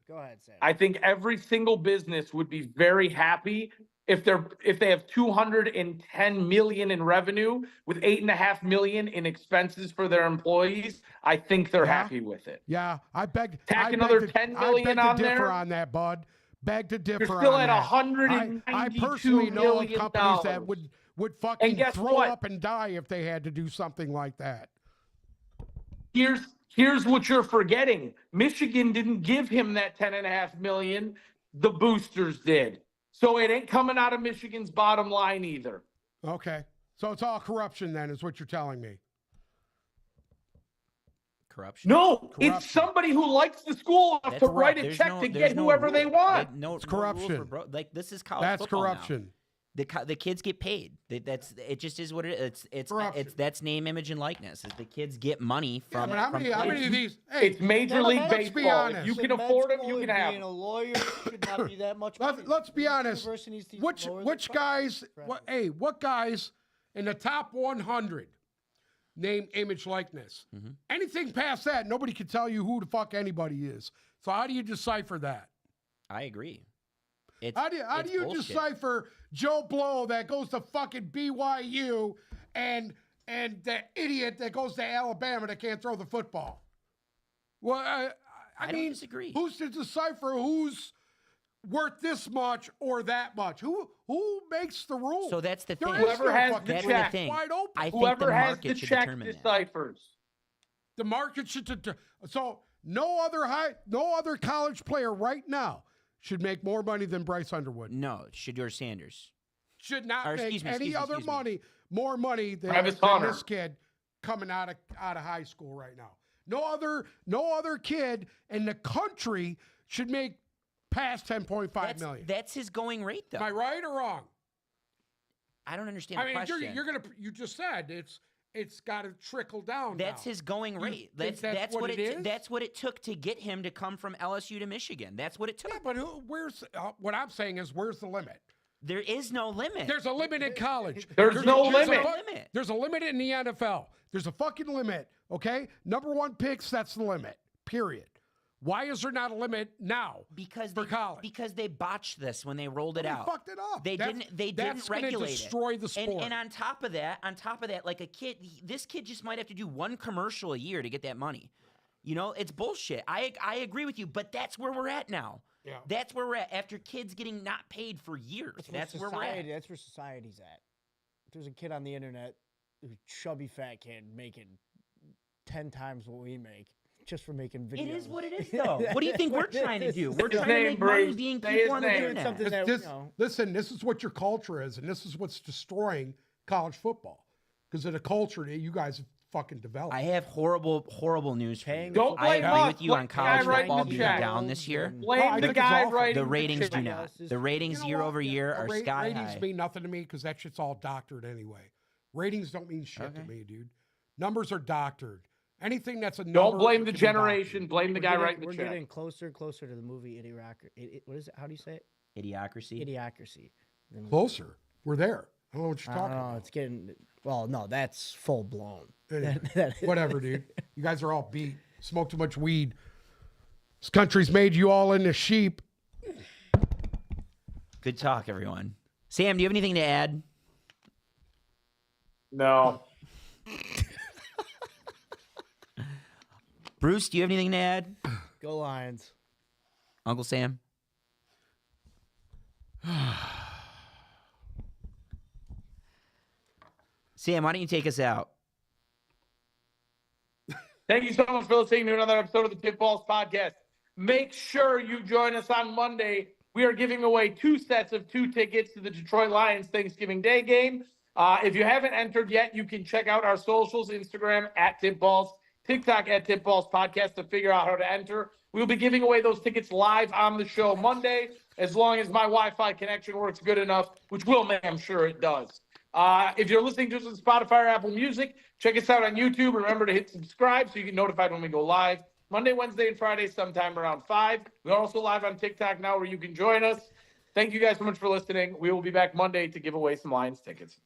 go ahead, Sam. I think every single business would be very happy if they have 210 million in revenue with 8.5 million in expenses for their employees. I think they're Yeah. happy with it. Yeah, I beg. Tack I beg another to, 10 I million beg to on differ there. on that, bud. Beg to differ You're still on at that. 192 I personally know of million companies that dollars. would fucking guess throw what? up and die if they had to do something like that. Here's what you're forgetting. Michigan didn't give him that 10.5 million the boosters did. So it ain't coming out of Michigan's bottom line either. Okay. So it's all corruption then, is what you're telling me. Corruption. No, Corruption. it's somebody who likes the school enough to write a check to get whoever they want. It's corruption. Like this is college That's football corruption. Now. The kids get paid. It just is what it is. It's that's name, image, and likeness. Is the kids get money from? Yeah, but how many of these? Hey, It's Major League Baseball. If you can afford them, you can have Being a them. lawyer should not be that much. let's be honest. Universities teach Which lower which the guys? price. What guys in the top 100 name, image, likeness? Anything past that, nobody can tell you who the fuck anybody is. So how do you decipher that? I agree. How do you bullshit. decipher Joe Blow that goes to fucking BYU and the idiot that goes to Alabama that can't throw the football? Well, I don't mean, disagree. Who's to decipher who's worth this much or that much? Who makes the rules? So that's the There thing. is Whoever no has fucking the That's check. check. the thing. Wide open. I think Whoever the has market the should check determine that. deciphers. The market should. So no other college player right now should make more money than Bryce Underwood. No, Shedeur Sanders. Should not Or, make excuse me, any excuse me, other excuse me. money, more money than Travis Hunter. this kid coming out of high school right now. No other kid in the country should make past 10.5 million. That's his going rate, though. Am I right or wrong? I don't understand I the mean, question. you just said it's got to trickle down. That's now. his going rate. think That's what it is? That's what it took to get him to come from LSU to Michigan. That's what it took. Yeah, but where's what I'm saying is where's the limit? There is no limit. There's a limit in college. There's no there's limit. There's a limit in the NFL. There's a fucking limit. Okay, number one picks. That's the limit. Period. Why is there not a limit now? because for they, college. because they botched this when they rolled it They out. fucked it up. They That's- didn't that's gonna regulate destroy it. the sport. And on top of that, like this kid just might have to do one commercial a year to get that money. You know, it's bullshit. I agree with you, but that's where we're at now. Yeah. That's where we're at after kids getting not paid for years. That's where we're at. That's where society's at. There's a kid on the internet, a chubby fat kid, making 10 times what we make just for making videos. It is what it is, though. What do you think we're trying to do? We're His trying to name, make money Bruce. being Say his people on the name. internet. Something that, This- you know, listen, this is what your culture is, and this is what's destroying college football because of the culture that you guys have fucking developed. I have horrible news for you. Paying Don't I blame agree us. with you on Blame the college guy writing football the being check. down this year. I Blame the think it's guy awful. writing The ratings check. do not. The ratings You know year what? over year are sky ratings high. mean nothing to me because that shit's all doctored anyway. Ratings don't mean shit to Okay. me, dude. Numbers are doctored. Anything that's a number. Don't blame the can be generation. Blame the guy writing the we're check. getting closer and closer to the movie Idiocracy. What is it? How do you say it? Idiocracy. Idiocracy. Then doctored. Closer. We're there. I don't know what you're I don't talking know. about. It's getting. Well, no, that's full blown. Anyway, That- whatever, dude. You guys are all beat. Smoke too much weed. This country's made you all into sheep. Good talk, everyone. Sam, do you have anything to add? No. Bruce, do you have anything to add? Go Lions. Uncle Sam? Sam, why don't you take us out? Thank you so much for listening to another episode of the Tip Balls Podcast. Make sure you join us on Monday. We are giving away 2 sets of 2 tickets to the Detroit Lions Thanksgiving Day game. If you haven't entered yet, you can check out our socials, Instagram at Tip Balls, TikTok at Tip Balls Podcast to figure out how to enter. We'll be giving away those tickets live on the show Monday, as long as my Wi-Fi connection works good enough, which will, man, I'm sure it does. If you're listening to us on Spotify or Apple Music, check us out on YouTube. Remember to hit subscribe so you get notified when we go live. Monday, Wednesday, and Friday, sometime around 5. We're also live on TikTok now where you can join us. Thank you guys so much for listening. We will be back Monday to give away some Lions tickets.